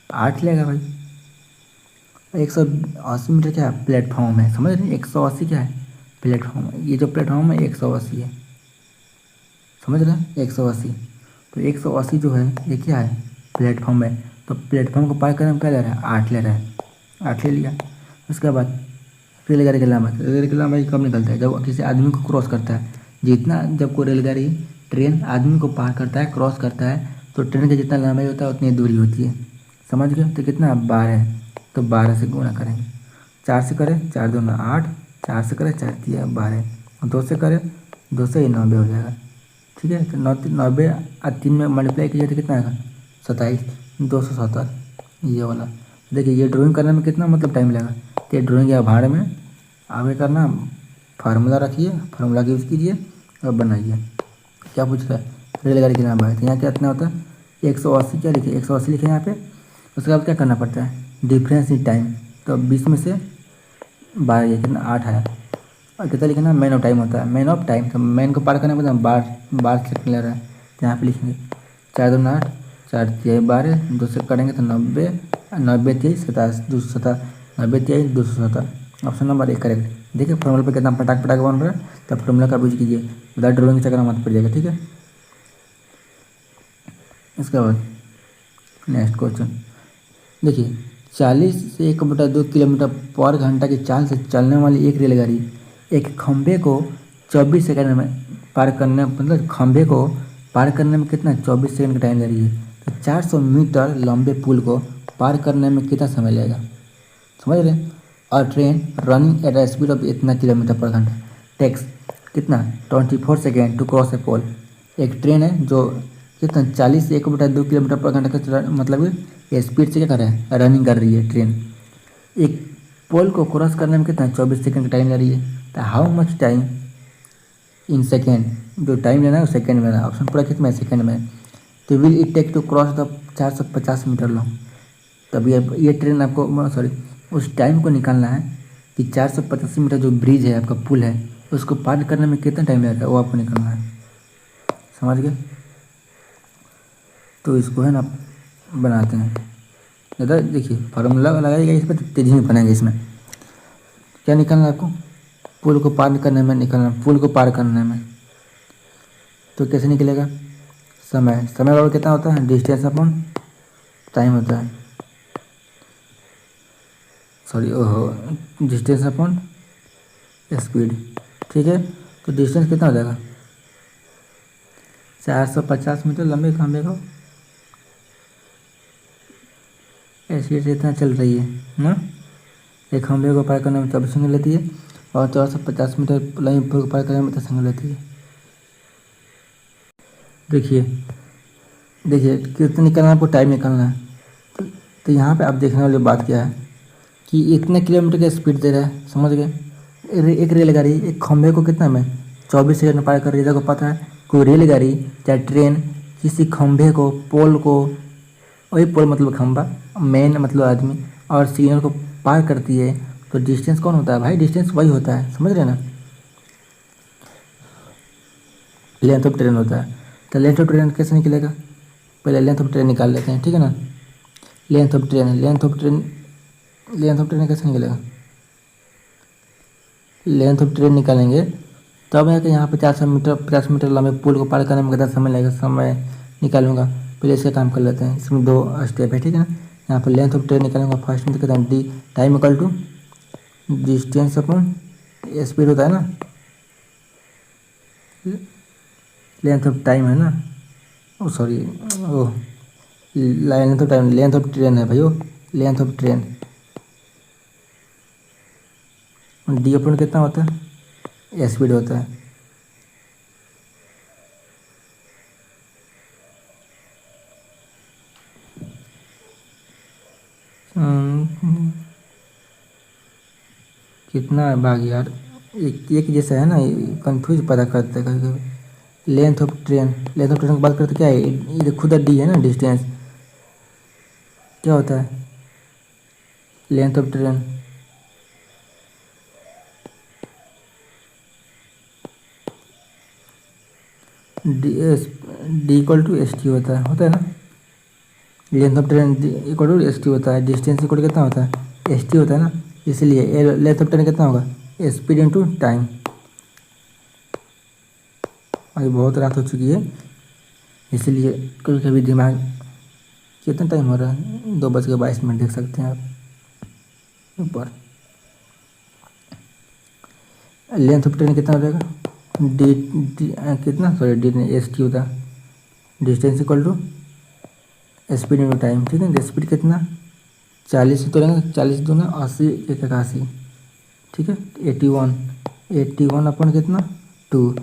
8 लेगा भाई। 180 मीटर क्या है प्लेटफॉर्म है, समझ रहे, 180 क्या है प्लेटफॉर्म, ये जो प्लेटफॉर्म है 180 है, समझ रहे हैं 180, तो 180 जो है ये क्या है प्लेटफॉर्म है, तो प्लेटफॉर्म को पार करने में क्या ले रहा है 8 ले रहा है, 8 ले लिया। उसके बाद रेलगाड़ी की लंबाई कब निकलता है, जब किसी आदमी को क्रॉस करता है, जितना जब कोई रेलगाड़ी ट्रेन आदमी को पार करता है क्रॉस करता है, तो ट्रेन का जितना लंबाई होता है उतनी दूरी होती है, समझ गए। तो कितना 12 है, तो 12 से गुणा करेंगे, 4 से करें 4 दूना 8, 4 से करें 4 दिया 12, 2 से करें 2 से 90 हो जाएगा। ठीक है, तो 90 और 3 में मल्टीप्लाई कीजिए तो कितना आएगा 27, 270 ये वाला। देखिए ये ड्राइंग करने में कितना मतलब टाइम लगेगा, तो ड्राइंग या भाड़ में आगे करना, फार्मूला रखिए, फार्मूला यूज़ कीजिए और बनाइए। क्या पूछ रहा है रेलगाड़ी के नाम है, तो यहाँ क्या इतना होता है 180, क्या लिखे 180 लिखे यहाँ पे। उसके बाद क्या करना पड़ता है डिफरेंस इन टाइम, तो 20 में से 12 ये कितना 8 है, और कितना लिखना मैन ऑफ टाइम होता है, मैन ऑफ टाइम, तो मैन को पार करने के बाद 12 सेकंड ले रहा है, तो यहाँ पे लिखेंगे 4 दूना 8, 4 तिहाई 12, 2 से करेंगे तो 90, 90 23 27 270, 90 23 270, ऑप्शन नंबर 1 करेक्ट। देखिए फॉर्मूला पे कितना पटाख पटाख बन रहा है, तब फॉर्मूला का यूज कीजिए, बता ड्राइंग चक्कर मत पड़ जाएगा। ठीक है, इसके बाद नेक्स्ट क्वेश्चन देखिए 40 से 1/2 किलोमीटर पर घंटा की चाल से चलने वाली एक रेलगाड़ी एक खंभे को 24 सेकंड में पार करने, मतलब खंभे को पार करने में कितना 24 सेकंड का टाइम ले रही है, तो 400 मीटर लंबे पुल को पार करने में कितना समय लगेगा, समझ रहे हैं। और train running at a speed of इतना किलोमीटर पर घंटा टेक्स कितना 24 सेकेंड टू क्रॉस ए पोल। एक ट्रेन है जो कितना 40 1/2 किलोमीटर पर घंटा का मतलब स्पीड से क्या कर रहा है, रनिंग कर रही है ट्रेन। एक पोल को क्रॉस करने में कितना 24 सेकंड का टाइम ले रही है। तो how much time in second, जो टाइम लेना है वो सेकेंड में लेना है, ऑप्शन पूरा कितना है, सेकेंड में। तो will it take to cross the 450 metre long. तब ये ट्रेन आपको सॉरी उस टाइम को निकालना है कि 485 मीटर जो ब्रिज है आपका पुल है उसको पार करने में कितना टाइम लगेगा, वो आपको निकालना है। समझ गए। तो इसको है ना बनाते हैं। ज़्यादा देखिए फार्मूला लगाइएगा इस पर, तेजी में बनाएंगे। इसमें क्या निकालना है आपको, पुल को पार करने में निकालना, पुल को पार करने में। तो कैसे निकलेगा, समय बराबर कितना होता है, डिस्टेंस अपॉन टाइम होता है, सॉरी ओहो डिस्टेंस अपॉन स्पीड। ठीक है, तो डिस्टेंस कितना हो जाएगा, 450 मीटर लंबे खंभे को स्पीड से इतना चल रही है ना, एक खंभे को पार करने में 24 सेकंड लेती है और 450 मीटर लंबे पुल को पार करने में 10 सेकंड लेती है। देखिए कितना निकालना है आपको, टाइम निकालना है। तो यहाँ पे आप देखने वाली बात क्या है कि इतने किलोमीटर की स्पीड दे रहा है, समझ गए। एक रेलगाड़ी एक खंभे को कितना में 24 सेकंड में पार कर रही है। देखो पता है कोई रेलगाड़ी चाहे ट्रेन किसी खंभे को, पोल को, वही पोल मतलब खंभा, मेन मतलब आदमी, और सिग्नल को पार करती है तो डिस्टेंस कौन होता है भाई, डिस्टेंस वही होता है, समझ रहे ना, लेंथ ऑफ ट्रेन होता है। तो लेंथ ऑफ ट्रेन कैसे निकलेगा, पहले लेंथ ऑफ ट्रेन निकाल लेते हैं, ठीक है ना। लेंथ ऑफ ट्रेन कैसे निकलेगा, लेंथ ऑफ ट्रेन निकालेंगे तब है कि यहाँ पे 50 मीटर लंबे पुल को पार करने में कितना समय लगेगा, समय निकालूंगा। पहले इसका काम कर लेते हैं, इसमें 2 स्टेप है, ठीक है ना। यहाँ पर लेंथ ऑफ ट्रेन निकालूंगा, फर्स्ट में कितना d time equal to distance upon speed होता है ना, लेंथ ऑफ टाइम है ना, oh sorry oh length of time, length of train है भाई, वो length of train. D upon कितना होता है, स्पीड होता है। कितना भाग यार, एक जैसा है ना, कंफ्यूज पैदा करते हैं कभी कभी। लेंथ ऑफ ट्रेन की बात करते क्या है, ये खुद डी है ना, डिस्टेंस क्या होता है, length of train D equal to S T होता है ना। Length of train equal to S T होता है, डिस्टेंस इक्वल कितना होता है, एस टी होता है ना। इसलिए लेंथ ऑफ ट्रेन कितना होगा, स्पीड इंटू टाइम। अभी बहुत रात हो चुकी है इसलिए कभी कभी दिमाग, कितना टाइम हो रहा है, 2:22 देख सकते हैं आप ऊपर। लेंथ ऑफ ट्रेन कितना हो जाएगा, डी कितना सॉरी डी नहीं एस टी होता है, distance equal to speed into time. ठीक है, तो स्पीड कितना 40 से तोड़ेंगे, 40 दूना 80, 81, ठीक है, 81 अपन कितना 2,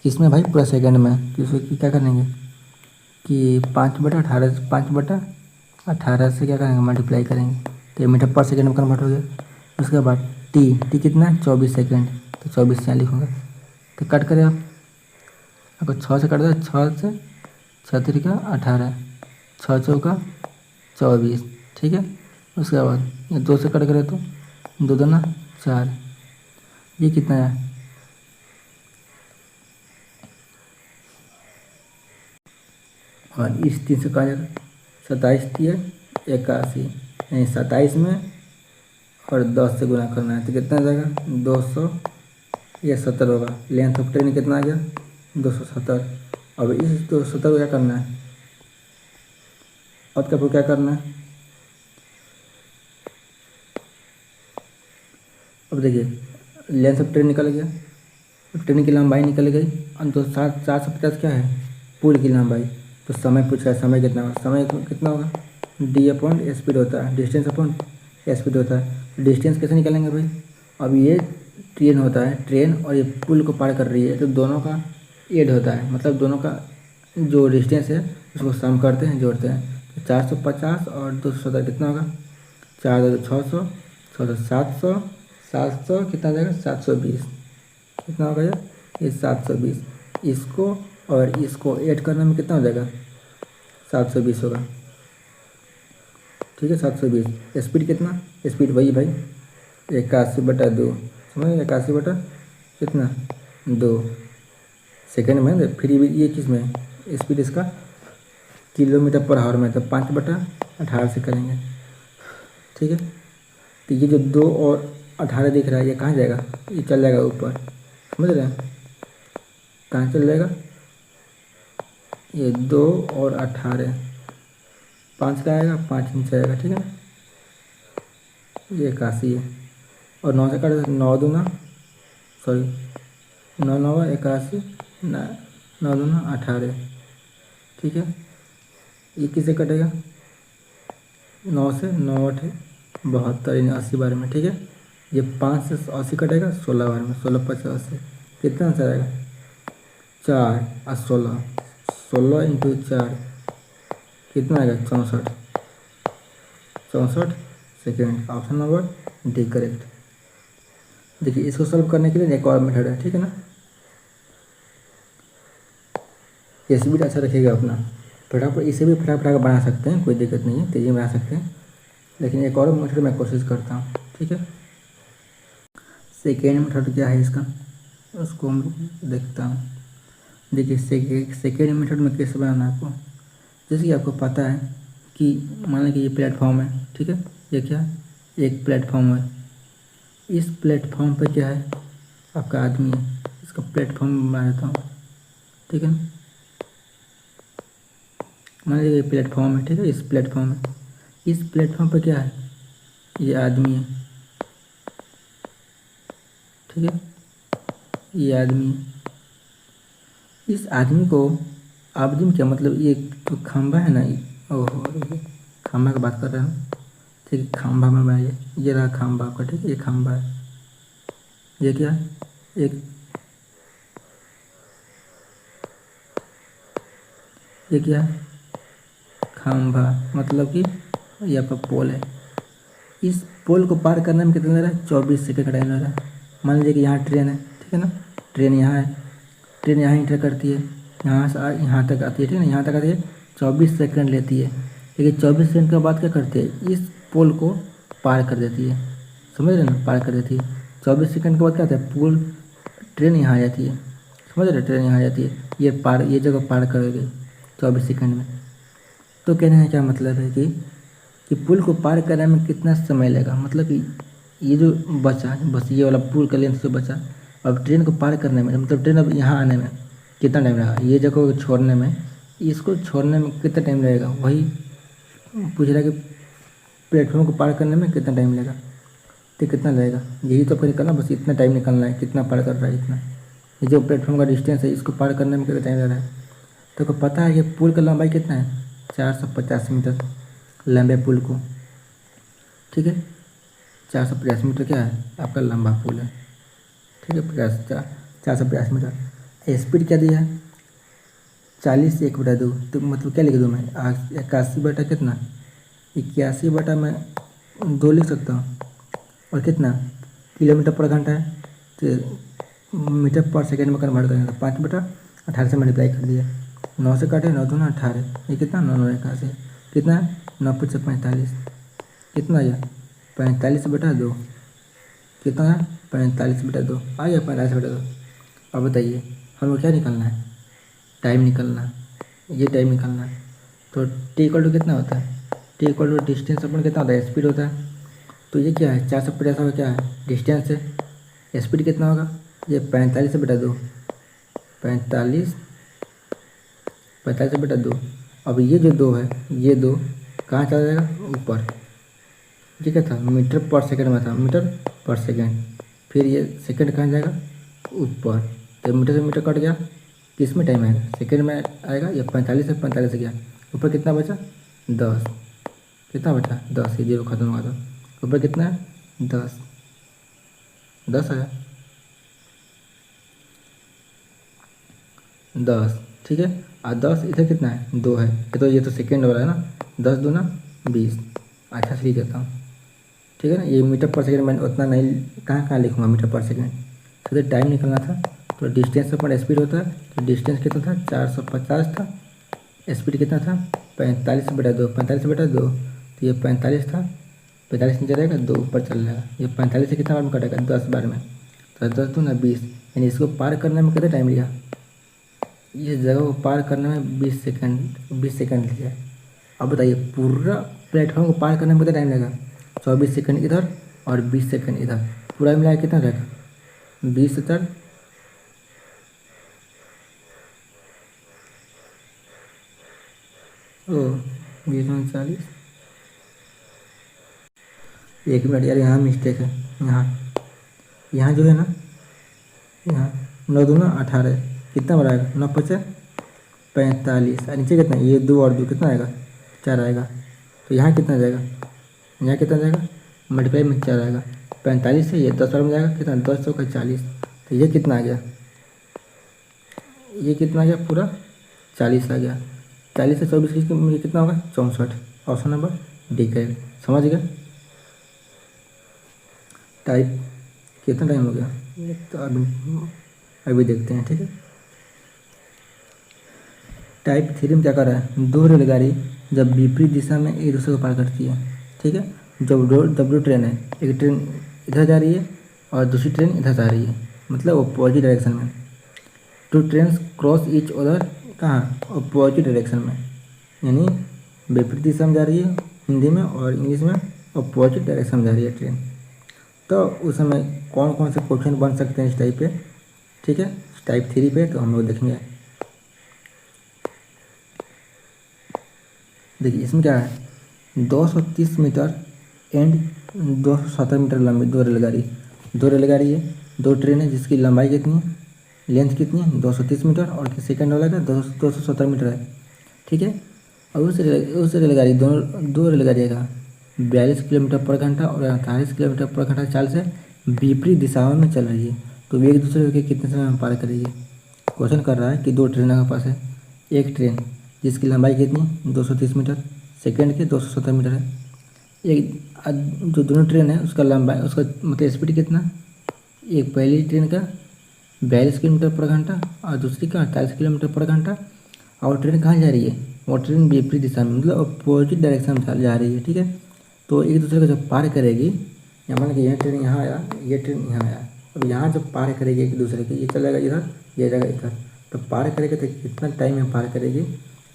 किसमें भाई पूरा सेकंड में। तो इसको क्या करेंगे कि 5/18 से क्या करेंगे मल्टीप्लाई करेंगे, तो ये मीटर पर सेकंड में कन्वर्ट हो गया। उसके बाद टी कितना है 24 सेकंड, तो 24 से यहाँ लिखूँगा। तो कट करें आप, आपको 6 से कट दो, 6 से 6 का 18, 6 चौका 24, ठीक है। उसके बाद ये 2 से कट करें तो 2 दूना 4, ये कितना है, और इस 3 से कहा जाएगा 27 3 81, यानी 27 में और 10 से गुना करना है तो कितना आ जाएगा 200, ये 70 होगा। लेंथ ऑफ ट्रेन कितना आ गया 270। अब इस 270 को क्या करना है, और क्या करना है, अब देखिए लेंथ ऑफ ट्रेन निकल गया, ट्रेन की लंबाई निकल गई, और 450 क्या है पुल की लंबाई। तो समय पूछा है, समय कितना होगा, समय कितना होगा डी अपॉन स्पीड होता है, डिस्टेंस अपॉन स्पीड होता है। डिस्टेंस कैसे निकालेंगे भाई, अब ये ट्रेन होता है, ट्रेन और ये पुल को पार कर रही है तो दोनों का एड होता है, मतलब दोनों का जो डिस्टेंस है उसको सम करते हैं, जोड़ते हैं। तो 450 और 217 कितना होगा? 4 600, 6 700, 700 कितना आ जाएगा? 720। कितना होगा ये 720। इसको और इसको ऐड करने में कितना हो जाएगा? 720 होगा। ठीक है, 720। स्पीड कितना? स्पीड वही भाई 81/2, समझ? 81 कितना? 2 सेकेंड में है। फिर ये किस में? स्पीड इसका किलोमीटर पर आवर में, तो 5/18 से करेंगे। ठीक है, तो ये जो 2 और 18 दिख रहा है ये कहाँ जाएगा? ये चल जाएगा ऊपर, समझ रहे हैं? कहाँ चल जाएगा? ये 2 और 18, 5 का आएगा, 5 नीचे आएगा। ठीक है ना, ये 81 है। और 9 से काट, 9 दूना, सॉरी 9 9 81, 9 दूना 18। ठीक है, ये किससे कटेगा? 9 से, 9 8 72, यानी 80 बार में। ठीक है, ये 5 से 80 कटेगा 16 बार में, 16 5 80। कितना आंसर आएगा? 4 और 16, 16 इंटू 4 कितना आएगा? 64, 64 second. Option number D correct. देखिए, इसको सॉल्व करने के लिए एक और मेथड है। ठीक है ना, ये भी अच्छा रखिएगा अपना। फटाफट इसे भी फटाफट बना सकते हैं, कोई दिक्कत नहीं है, तेज़ी में बना सकते हैं। लेकिन एक और मेथड मैं कोशिश करता हूँ। ठीक है, सेकेंड मेथड क्या है इसका, उसको हम देखता हूँ। देखिए, सेकेंड मेथड में कैसे बनाना है आपको। जैसे कि आपको पता है कि मान लें कि ये प्लेटफॉर्म है। ठीक है, ये क्या है? एक प्लेटफॉर्म है। इस प्लेटफॉर्म पे क्या है? आपका आदमी है। इसका प्लेटफॉर्म बना देता हूँ। ठीक है, मान लीजिए ये प्लेटफॉर्म है। ठीक है, इस प्लेटफॉर्म है, इस प्लेटफॉर्म पे क्या है? ये आदमी है। ठीक है, ये आदमी है। इस आदमी को, आदमी क्या मतलब, ये जो खंभा है ना, ओहो, खंभा की बात कर रहे हैं। ठीक है, खंभा में बनाइए। ये रहा खंभा आपका। ठीक है, ये खंभा है। ये क्या है? एक, ये क्या है? खंभा, मतलब कि ये आपका पोल है। इस पोल को पार करने में कितना लग रहा है? 24 सेकंड का टाइम लग रहा है। मान लीजिए कि यहाँ ट्रेन है। ठीक है ना, ट्रेन यहाँ है, ट्रेन यहाँ इंटर करती है, यहाँ से यहाँ तक आती है। ठीक है ना, यहाँ तक आती है, 24 सेकंड लेती है। लेकिन 24 सेकंड के बाद क्या करती है? इस पोल को पार कर देती है। समझ रहे ना, पार कर देती है। 24 सेकंड के बाद क्या होता है? पोल, ट्रेन यहाँ आ जाती है। समझ रहे, ट्रेन यहाँ आ जाती है, ये पार, ये जगह पार कर गई 24 सेकंड में। तो कहने का क्या मतलब है कि पुल को पार करने में कितना समय लगेगा, मतलब कि ये जो बचा, बस ये वाला पुल का लेंथ जो बचा, अब ट्रेन को पार करने में, मतलब ट्रेन अब यहाँ आने में कितना टाइम लगेगा, ये जगह को छोड़ने में, इसको छोड़ने में कितना टाइम लगेगा, वही पूछ रहा है कि प्लेटफॉर्म को पार करने में कितना टाइम लगेगा। तो कितना लगेगा, यही तो आपको निकलना, बस इतना टाइम निकलना है, कितना पार कर रहा है इतना। ये जो प्लेटफॉर्म का डिस्टेंस है, इसको पार करने में कितना टाइम लग रहा है। तो आपको पता है कि पुल का लंबाई कितना है? 450 मीटर लंबे पुल को। ठीक है, 450 मीटर क्या है? आपका लंबा पुल है। ठीक है, 450 मीटर। स्पीड क्या दिया है? 40 से 1/2, तो मतलब क्या लिख दूँ मैं? 81 बटा कितना? 81 बटा मैं 2 लिख सकता हूँ। और कितना किलोमीटर पर घंटा है, तो मीटर पर सेकेंड में कन्वर्ट करेंगे तो 5/18 से मल्टीप्लाई कर दिया। 9 से काटे, 9 दूना 18, ये कितना? 9 9 81, कितना? 9 5 45, कितना आया? 45/2, कितना है? 45/2 आ गया, 45/2। अब बताइए हमें क्या निकलना है? टाइम निकलना है, ये टाइम निकलना है। तो टी इक्वल टू कितना होता है? T equal to distance upon कितना होता है? स्पीड होता है। तो ये क्या है? 450 का क्या है? डिस्टेंस है। स्पीड कितना होगा? ये 45/2, 45, 45/2। अब ये जो 2 है, ये 2 कहाँ चला जाएगा? ऊपर। ये क्या था? मीटर पर सेकंड में था, मीटर पर सेकंड। फिर ये सेकंड कहाँ जाएगा? ऊपर। तो मीटर से मीटर कट गया, किस में टाइम आएगा? सेकंड में आएगा। ये 45 से 45 गया, ऊपर कितना बचा? 10। कितना बचा? 10। ये 0 खत्म हुआ था, ऊपर कितना है? 10, 10 है, 10। ठीक है, और 10 इधर कितना है 2 है, ये तो सेकेंड वाला है ना, 10 दूना 20। अच्छा से लिख देता हूँ, ठीक है ना। ये मीटर पर सेकेंड मैंने उतना नहीं, कहाँ कहाँ लिखूँगा मीटर पर सेकेंड, तो टाइम निकलना था। तो डिस्टेंस पर स्पीड होता है, तो डिस्टेंस कितना था 450 था, स्पीड कितना था 45/2, 45/2, तो ये 45 था, 45 नीचे रहेगा 2 ऊपर चल जाएगा, ये 45 से कितना बार में कटेगा 10 बार में, तो 10 दूना 20, यानी इसको पार करने में कितना टाइम लिया, इस जगह को पार करने में 20 सेकंड लिया। अब बताइए पूरा प्लेटफॉर्म को पार करने में कितना टाइम लगेगा, 24 सेकंड इधर और 20 सेकंड इधर, पूरा मिलाकर कितना रहेगा 20 इधर, ओ 20 में 40, 1 मिनट यार, यहाँ मिस्टेक है, यहाँ जो है ना, यहाँ 9 दूना 18, कितना बढ़ाएगा 9 पचे 45, और नीचे कितना, ये 2 और 2 कितना आएगा 4 आएगा, तो यहाँ कितना जाएगा, यहाँ कितना जाएगा मल्टीप्लाई में 4 आएगा, 45 से ये 10 बार में जाएगा, कितना 10 चौका 40, तो ये कितना आ गया, ये कितना आ गया पूरा 40 आ गया, 40 से 24 कितना होगा 64, ऑप्शन नंबर डी करेक्ट। समझ गया। टाइप कितना टाइम हो गया, तो अभी देखते हैं, ठीक है। टाइप 3 में क्या कर रहा है, 2 रेलगाड़ी जब विपरीत दिशा में एक दूसरे को पार करती है, ठीक है। जब दो ट्रेन है, एक ट्रेन इधर जा रही है और दूसरी ट्रेन इधर जा रही है, मतलब अपोजिट डायरेक्शन में। 2 ट्रेन क्रॉस ईच अदर कहाँ, अपोजिट डायरेक्शन में, यानी विपरीत दिशा में जा रही है हिंदी में, और इंग्लिश में अपोजिट डायरेक्शन में जा रही है ट्रेन। तो उस समय कौन कौन से क्वेश्चन बन सकते हैं इस टाइप पे, ठीक है, टाइप 3 पे, तो हम लोग देखेंगे। देखिए इसमें क्या है, 230 मीटर एंड 270 मीटर लंबी 2 रेलगाड़ी है, 2 ट्रेन है जिसकी लंबाई कितनी है, लेंथ कितनी है 230 मीटर, और सेकेंड वाला का 270 मीटर है, ठीक है। और उस रेलगाड़ी दो रेलगाड़ियाँ का 42 किलोमीटर पर घंटा और 48 किलोमीटर पर घंटा चाल से विपरीत दिशाओं में चल रही है, तो वे एक दूसरे के कितने समय में पार करेगी। क्वेश्चन कर रहा है कि 2 ट्रेन के पास है, एक ट्रेन जिसकी लंबाई कितनी 230 मीटर, सेकेंड के 270 मीटर है, एक जो दोनों ट्रेन है उसका लंबाई, उसका मतलब स्पीड कितना, एक पहली ट्रेन का 42 किलोमीटर पर घंटा और दूसरी का 48 किलोमीटर पर घंटा, और ट्रेन कहाँ जा रही है, वो ट्रेन विपरीत दिशा में, मतलब अपोजिट डायरेक्शन में जा रही है, ठीक है। तो एक दूसरे को जब पार करेगी, या मान कि यह ट्रेन यहाँ आया, ये ट्रेन यहाँ आया, अब यहाँ जब पार करेगी एक दूसरे के, ये चलेगा इधर, ये जाएगा इधर, तो पार करेगी तो कितना टाइम में पार करेगी,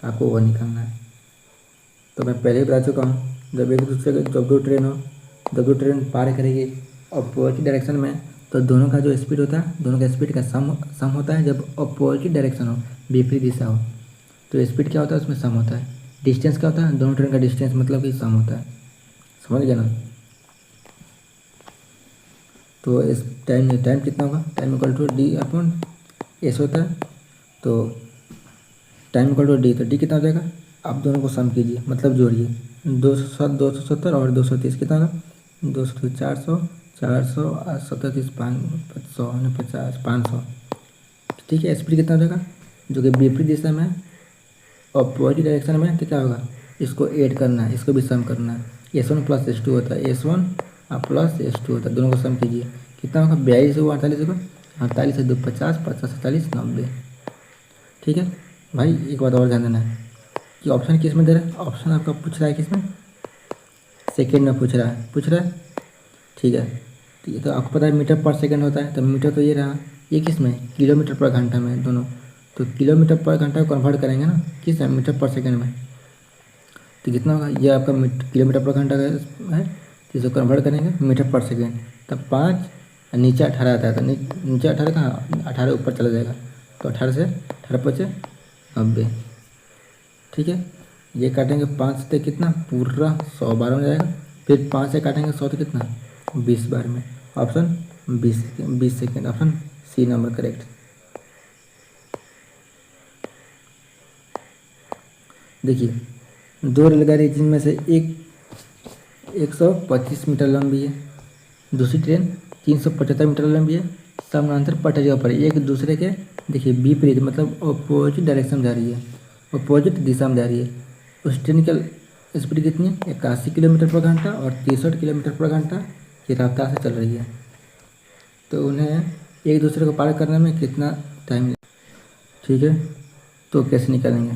आपको वो निकालना है। तो मैं पहले ही बता चुका हूँ, जब एक दूसरे के जब दो ट्रेन पार करेगी अपोजिट डायरेक्शन में, तो दोनों का जो स्पीड होता है, दोनों का स्पीड का सम होता है जब अपोजिट डायरेक्शन हो, विपरीत दिशा हो, तो स्पीड क्या होता है उसमें सम होता है। डिस्टेंस क्या होता है, दोनों ट्रेन का डिस्टेंस मतलब कि सम होता है, समझ गया ना। तो इस टाइम कितना होगा, टाइम इक्वल टू D/S होता है, तो टाइम इक्वल टू D, तो D कितना हो जाएगा, आप दोनों को सम कीजिए, मतलब जोड़िए, 270 और 230 कितना होगा 200, 400 और 37 500 50 500, ठीक है। स्पीड कितना हो जाएगा, जो कि विपरीत दिशा में अपोजिट डायरेक्शन में, तो क्या होगा, इसको ऐड करना है, इसको भी सम करना है, S1 + S2 होता है, S1 + S2 होता है, दोनों को सम कीजिए, कितना होगा 42 होगा 48 होगा, 48 से 2 50, 50 से 40 90, ठीक है। भाई एक बात और ध्यान देना है कि ऑप्शन किस में दे रहा है, ऑप्शन आपका पूछ रहा है किस में, सेकेंड में पूछ रहा है, ठीक है। तो ये तो आपको पता है मीटर पर सेकेंड होता है, तो मीटर तो ये रहा, ये किस में किलोमीटर पर घंटा में दोनों, तो किलोमीटर पर घंटा को कन्वर्ट करेंगे ना किस में, मीटर पर सेकेंड में, तो कितना होगा, ये आपका किलोमीटर पर घंटा का है, तो इसको कन्वर्ट करेंगे मीटर पर सेकेंड, तब 5 नीचे 18 आता है, तो नीचे 18 कहाँ 18 ऊपर चला जाएगा, तो 18 से 18 पचे 90, ठीक है। ये काटेंगे 5 से कितना पूरा 100 बार में जाएगा, फिर 5 से काटेंगे 100 तो कितना 20 बार में, option 20 second, option C number correct. देखिए 2 रेलगाड़ी जिनमें से एक 125 मीटर लंबी है, दूसरी ट्रेन 375 मीटर लंबी है, समानांतर पटरियों पर एक दूसरे के देखिए विपरीत मतलब अपोजिट डायरेक्शन में जा रही है, अपोजिट दिशा में जा रही है। उस ट्रेन की स्पीड कितनी है? 81 किलोमीटर पर घंटा और 63 किलोमीटर पर घंटा की रफ्तार से चल रही है। तो उन्हें एक दूसरे को पार करने में कितना टाइम, ठीक है। तो कैसे निकालेंगे,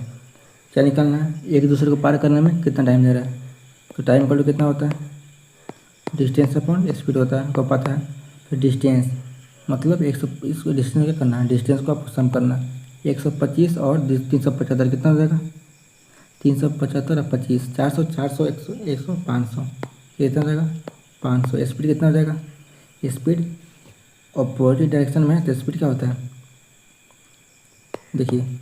क्या निकालना है? एक दूसरे को पार करने में कितना टाइम ले रहा है। तो टाइम इक्वल टू कितना होता है? डिस्टेंस अपॉन स्पीड होता है, आपको पता है। फिर डिस्टेंस मतलब 100, इसको डिस्टेंस क्या करना है, डिस्टेंस को आपको सम करना है। 125 और 375 कितना हो जाएगा? 375 और 25, 400, 400, 100, 100, 500 कितना हो जाएगा? 500। स्पीड कितना हो जाएगा? स्पीड अपोजिट डायरेक्शन में है तो स्पीड क्या होता है? देखिए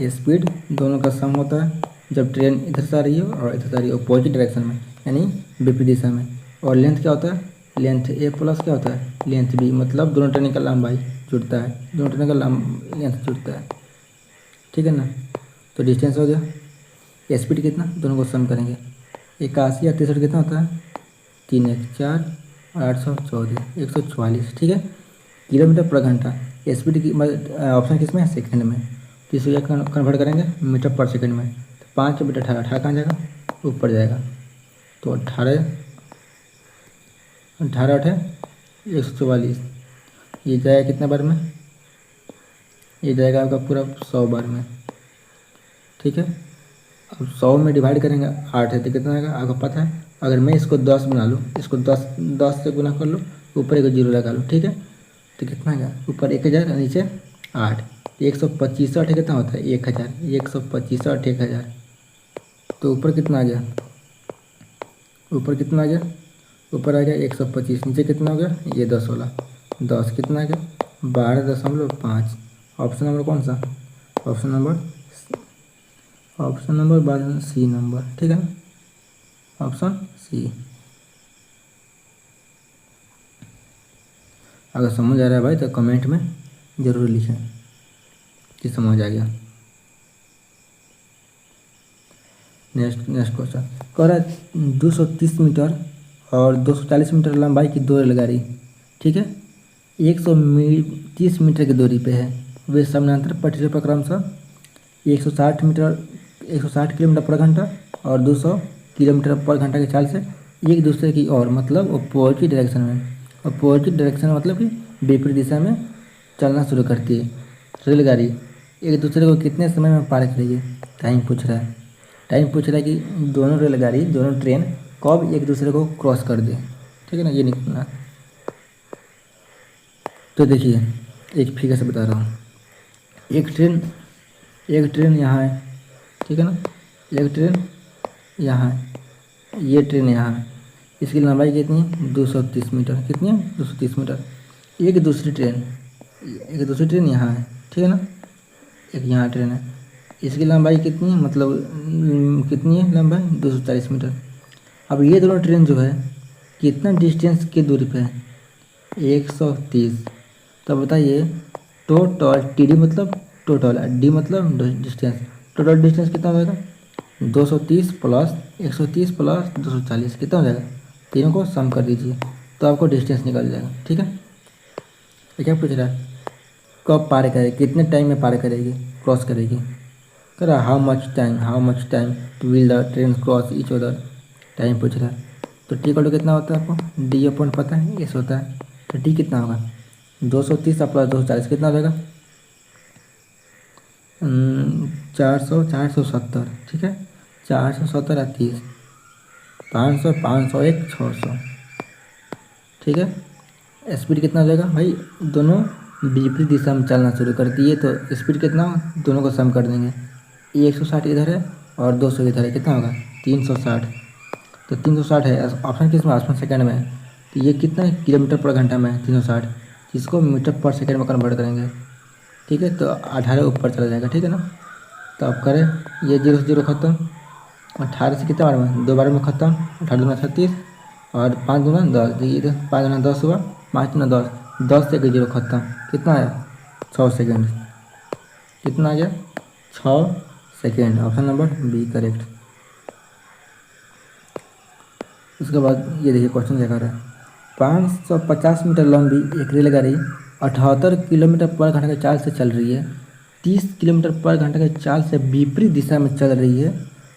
स्पीड दोनों का सम होता है जब ट्रेन इधर से आ रही है और इधर से आ रही है अपोजिट डायरेक्शन में, यानी विपरीत दिशा में। और लेंथ क्या होता है? लेंथ ए प्लस क्या होता है? लेंथ बी, मतलब दोनों ट्रेन का लंबाई जुड़ता है, दोनों ट्रेन का लेंथ जुड़ता है, ठीक है ना। तो डिस्टेंस हो गया। स्पीड कितना, दोनों को सम करेंगे। 81 या 63 कितना होता है? 3 1 4 और 814, 144, ठीक है, किलोमीटर पर घंटा। स्पीड की ऑप्शन किस में है? सेकंड में। तो इसको क्या कन्वर्ट करेंगे मीटर पर सेकंड में। तो 5 बटे 18, 18 कहाँ जाएगा? ऊपर जाएगा। तो 18 18 8 144, ये जाएगा कितने बार में? ये जाएगा आपका पूरा 100 बार में, ठीक है। अब 100 में डिवाइड करेंगे 8 है तो कितना आएगा आपको पता है। अगर मैं इसको 10 बना लूँ, इसको 10 से गुना कर लूँ, ऊपर एक जीरो लगा लूँ, ठीक है। तो कितना आएगा? ऊपर 1000 और नीचे 8, 125 कितना होता है? 1000, 125 1000। तो ऊपर कितना आ गया? ऊपर कितना आ गया? ऊपर आ गया 125, नीचे कितना हो गया? ये 10 वाला 10 कितना आ गया? 12.5। ऑप्शन नंबर कौन सा? ऑप्शन नंबर सी नंबर, ठीक है ना, ऑप्शन सी। अगर समझ आ रहा है भाई तो कमेंट में ज़रूर लिखें कि समझ आ गया। नेक्स्ट क्वेश्चन कह रहा है 230 मीटर और 240 मीटर लंबाई की दो रेलगाड़ी, ठीक है, 130 मीटर की दूरी पे है। वे समानांतर पटरी पर क्रमशः 160 किलोमीटर पर घंटा और 200 किलोमीटर पर घंटा की चाल से एक दूसरे की ओर, मतलब अपोजिट डायरेक्शन में, अपोजिट डायरेक्शन मतलब कि विपरीत दिशा में चलना शुरू करती है। रेलगाड़ी एक दूसरे को कितने समय में पार करेगी? टाइम पूछ रहा है। टाइम पूछ रहा है कि दोनों रेलगाड़ी, दोनों ट्रेन कब एक दूसरे को क्रॉस कर दे, ठीक है ना, ये निकलना। तो देखिए एक फिगर से बता रहा हूँ। एक ट्रेन यहाँ है, ठीक है ना, एक ट्रेन यहाँ है, ये ट्रेन यहाँ है। इसकी लंबाई कितनी है? 230 मीटर। कितनी है? 230 मीटर। एक दूसरी ट्रेन यहाँ है, ठीक है ना, एक यहाँ ट्रेन है। इसकी लंबाई कितनी है, मतलब कितनी है लंबाई? 240 मीटर। अब ये दोनों ट्रेन जो है कितना डिस्टेंस की दूरी पे है? 130। तो बताइए टोटल टी डी मतलब टोटल, डी मतलब डिस्टेंस, टोटल डिस्टेंस कितना हो जाएगा? 230 प्लस 130 प्लस 240 कितना हो जाएगा? तीनों को सम कर दीजिए तो आपको डिस्टेंस निकल जाएगा, ठीक है। ये क्या पूछ रहा है? कब पार करेगी, कितने टाइम में पार करेगी, क्रॉस करेगी। कह रहा how much time will the train cross each other, time पूछ रहा है। तो टी इक्वल टू कितना होता है आपको? डी अपॉन पता है एस होता है। तो टी कितना होगा? 230 प्लस 240 कितना हो जाएगा? 470, ठीक है, 470 और 30, 500, 501, 600, ठीक है। स्पीड कितना हो जाएगा भाई? दोनों विपरीत दिशा में चलना शुरू कर दिए तो स्पीड कितना हो? दोनों को सम कर देंगे। 160 इधर है और 200 इधर है, कितना होगा? 360। तो 360 है, ऑप्शन किस में? ऑप्शन सेकंड में है। तो ये कितना है? किलोमीटर पर घंटा में है 360, जिसको मीटर पर सेकंड में कन्वर्ट करेंगे, ठीक है। तो 18 ऊपर चला जाएगा, ठीक है ना। तो अब करें, ये 0 से 0 खत्म, 18 से कितने बार में? 2 बार में खत्म, 18 दूना 36 और 5 दूना 10, ये 5 दूना 10 हुआ, 5 दूना 10, 10 से 0 खत्म, कितना आया? 6 सेकेंड। कितना आ गया? 6 second. Option number B correct. उसके बाद ये देखिए क्वेश्चन क्या कर रहा है। 550 मीटर लंबी एक रेलगाड़ी 78 किलोमीटर पर घंटे की चाल से चल रही है। 30 किलोमीटर पर घंटा की चाल से विपरीत दिशा में चल रही है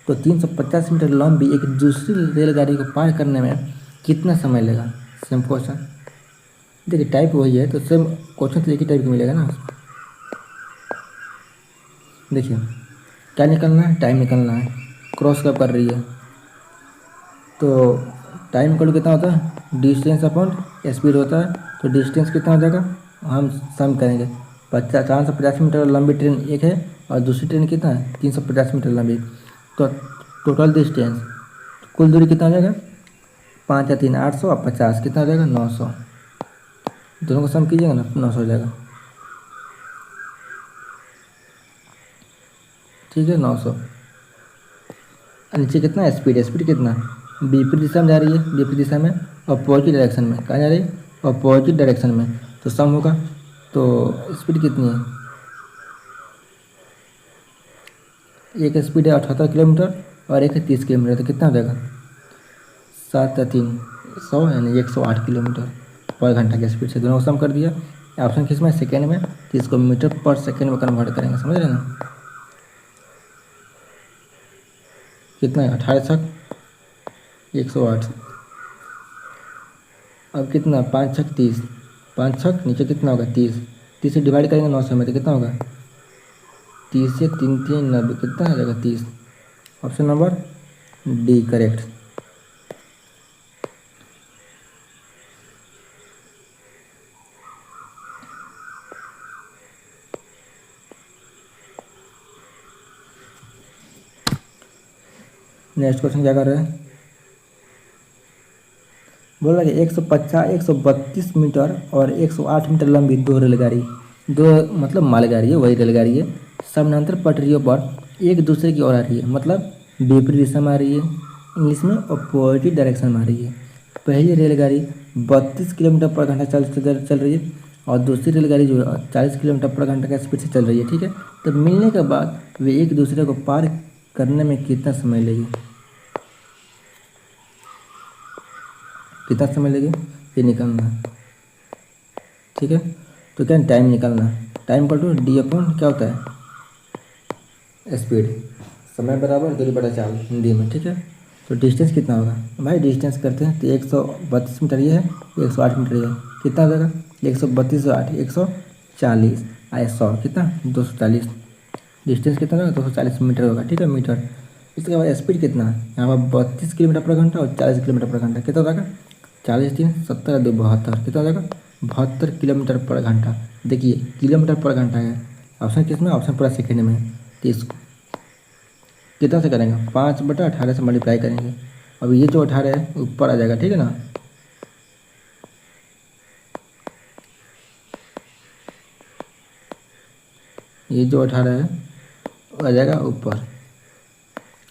तो 350 मीटर लंबी एक दूसरी रेलगाड़ी को पार करने में कितना समय लेगा। Same question. देखिए टाइप वही है तो सेम क्वेश्चन तो एक ही टाइप का मिलेगा ना। देखिए क्या निकलना है, टाइम निकलना है। क्रॉस कब कर रही है तो टाइम इक्वल कितना होता है, डिस्टेंस अपॉन स्पीड होता है। तो डिस्टेंस कितना हो जाएगा, हम सम करेंगे। 450 मीटर लंबी ट्रेन एक है और दूसरी ट्रेन कितना है 350 मीटर लंबी। तो टोटल डिस्टेंस कुल दूरी कितना हो जाएगा, 5 या 3 800 और 50 कितना हो जाएगा 900। दोनों को सम कीजिएगा ना 900 हो जाएगा। ठीक है 900। नीचे कितना है स्पीड, स्पीड कितना विपरीत दिशा में जा रही है, विपरीत दिशा में अपोजिट डायरेक्शन में। कहाँ जा रही है, अपोजिट डायरेक्शन में। तो सम होगा तो स्पीड कितनी है, एक स्पीड है 78 किलोमीटर और एक है 30 किलोमीटर। तो कितना हो जाएगा 7 या 3 100 यानी 108 किलोमीटर पर घंटा की स्पीड से। दोनों को सम कर दिया। ऑप्शन किस में सेकेंड में, तो इसको मीटर पर सेकेंड में कन्वर्ट करेंगे, समझ रहे ना। कितना है 18 छक 108। अब कितना 5 छक 30, 5 छक नीचे कितना होगा 30, 30 से डिवाइड करेंगे 900 में तो कितना होगा 30 से 3 3 90 कितना आ जाएगा 30। Option number D correct. Next question क्या कर रहे हैं, बोल रहा है कि 150 132 मीटर और 108 मीटर लंबी दो रेलगाड़ी, दो मतलब मालगाड़ी है वही रेलगाड़ी है, समानांतर पटरियों पर एक दूसरे की ओर आ रही है, मतलब विपरीत दिशा में आ रही है, इंग्लिश में अपोजिट डायरेक्शन में आ रही है। पहली रेलगाड़ी 32 किलोमीटर पर घंटा चल रही है और दूसरी रेलगाड़ी जो है 40 किलोमीटर पर घंटा की स्पीड से चल रही है। ठीक है, तो मिलने के बाद वे एक दूसरे को पार करने में कितना समय लेगी, कितना समय लगेगा ये निकालना है। ठीक है, तो क्या टाइम निकालना है, टाइम पर टू डी अपॉन क्या होता है स्पीड, समय बराबर दूरी बटा चाल हिंदी में। ठीक है, तो डिस्टेंस कितना होगा भाई, डिस्टेंस करते हैं तो 132 मीटर ये है, 108 मीटर ये है, कितना हो जाएगा 132 8 140 आया 100 कितना 240। डिस्टेंस कितना होगा 240 मीटर होगा। ठीक है मीटर। इसके बाद स्पीड कितना है यहाँ पर 32 किलोमीटर पर घंटा और 40 किलोमीटर पर घंटा, कितना हो जाएगा 40 3 70 2 72 कितना हो जाएगा 72 किलोमीटर पर घंटा। देखिए किलोमीटर पर घंटा है, ऑप्शन किस में, ऑप्शन पूरा सेकेंड में। तो इसको कितना से करेंगे 5/18 से मल्टीप्लाई करेंगे। अब ये जो 18 है ऊपर आ जाएगा, ठीक है ना। ये जो 18 है वो आ जाएगा ऊपर,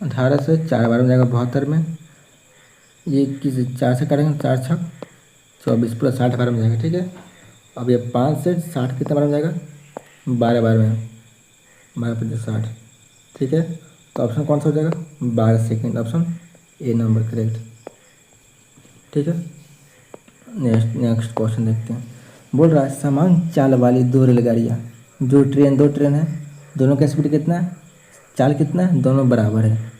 18 से 4 बार में जाएगा 72 में। ये किस 4 से करेंगे 4 छक 24 पूरा 60 बार में जाएगा। ठीक है, अब ये 5 से 60 कितने बार में जाएगा 12 बार में, 12 5 60। ठीक है, तो ऑप्शन कौन सा हो जाएगा 12 second, option A number correct. ठीक है, नेक्स्ट क्वेश्चन देखते हैं। बोल रहा है समान चाल वाली दो रेलगाड़ियाँ, दो ट्रेन है, दोनों का स्पीड कितना है, चाल कितना है, दोनों बराबर है।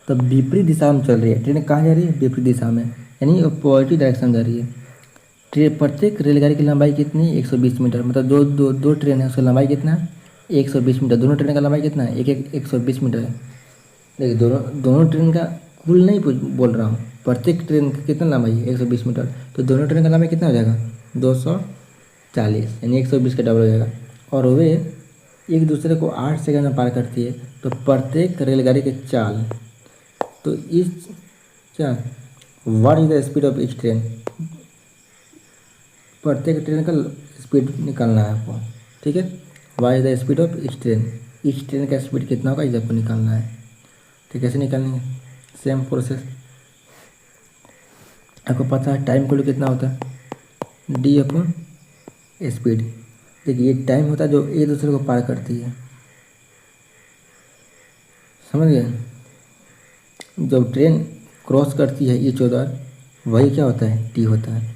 तो विपरीत दिशा में चल रही है ट्रेन, कहाँ जा रही है विपरीत दिशा में यानी अपोजिट डायरेक्शन जा रही है। प्रत्येक रेलगाड़ी की लंबाई कितनी है 120 मीटर, मतलब दो ट्रेन है उसकी लंबाई कितना है 120 मीटर। दोनों ट्रेन का लंबाई कितना है 120 मीटर है। देखिए दोनों ट्रेन का कुल नहीं बोल रहा हूँ, प्रत्येक ट्रेन की कितना लंबाई है 120 मीटर। तो दोनों ट्रेन का लंबाई कितना हो जाएगा 240 यानी 120 का डबल हो जाएगा। और वे एक दूसरे को 8 सेकंड में पार करती है। तो प्रत्येक रेलगाड़ी के चाल, तो इस क्या what is the speed of each train, प्रत्येक ट्रेन का स्पीड निकालना है आपको। ठीक है, what is the speed of each train का स्पीड कितना होगा ये आपको निकालना है। तो कैसे निकालेंगे, सेम प्रोसेस। आपको पता है टाइम को कितना होता है डी अपॉन स्पीड। देखिए ये टाइम होता है जो एक दूसरे को पार करती है, समझ गए। जब ट्रेन क्रॉस करती है ईच अदर वही क्या होता है टी होता है।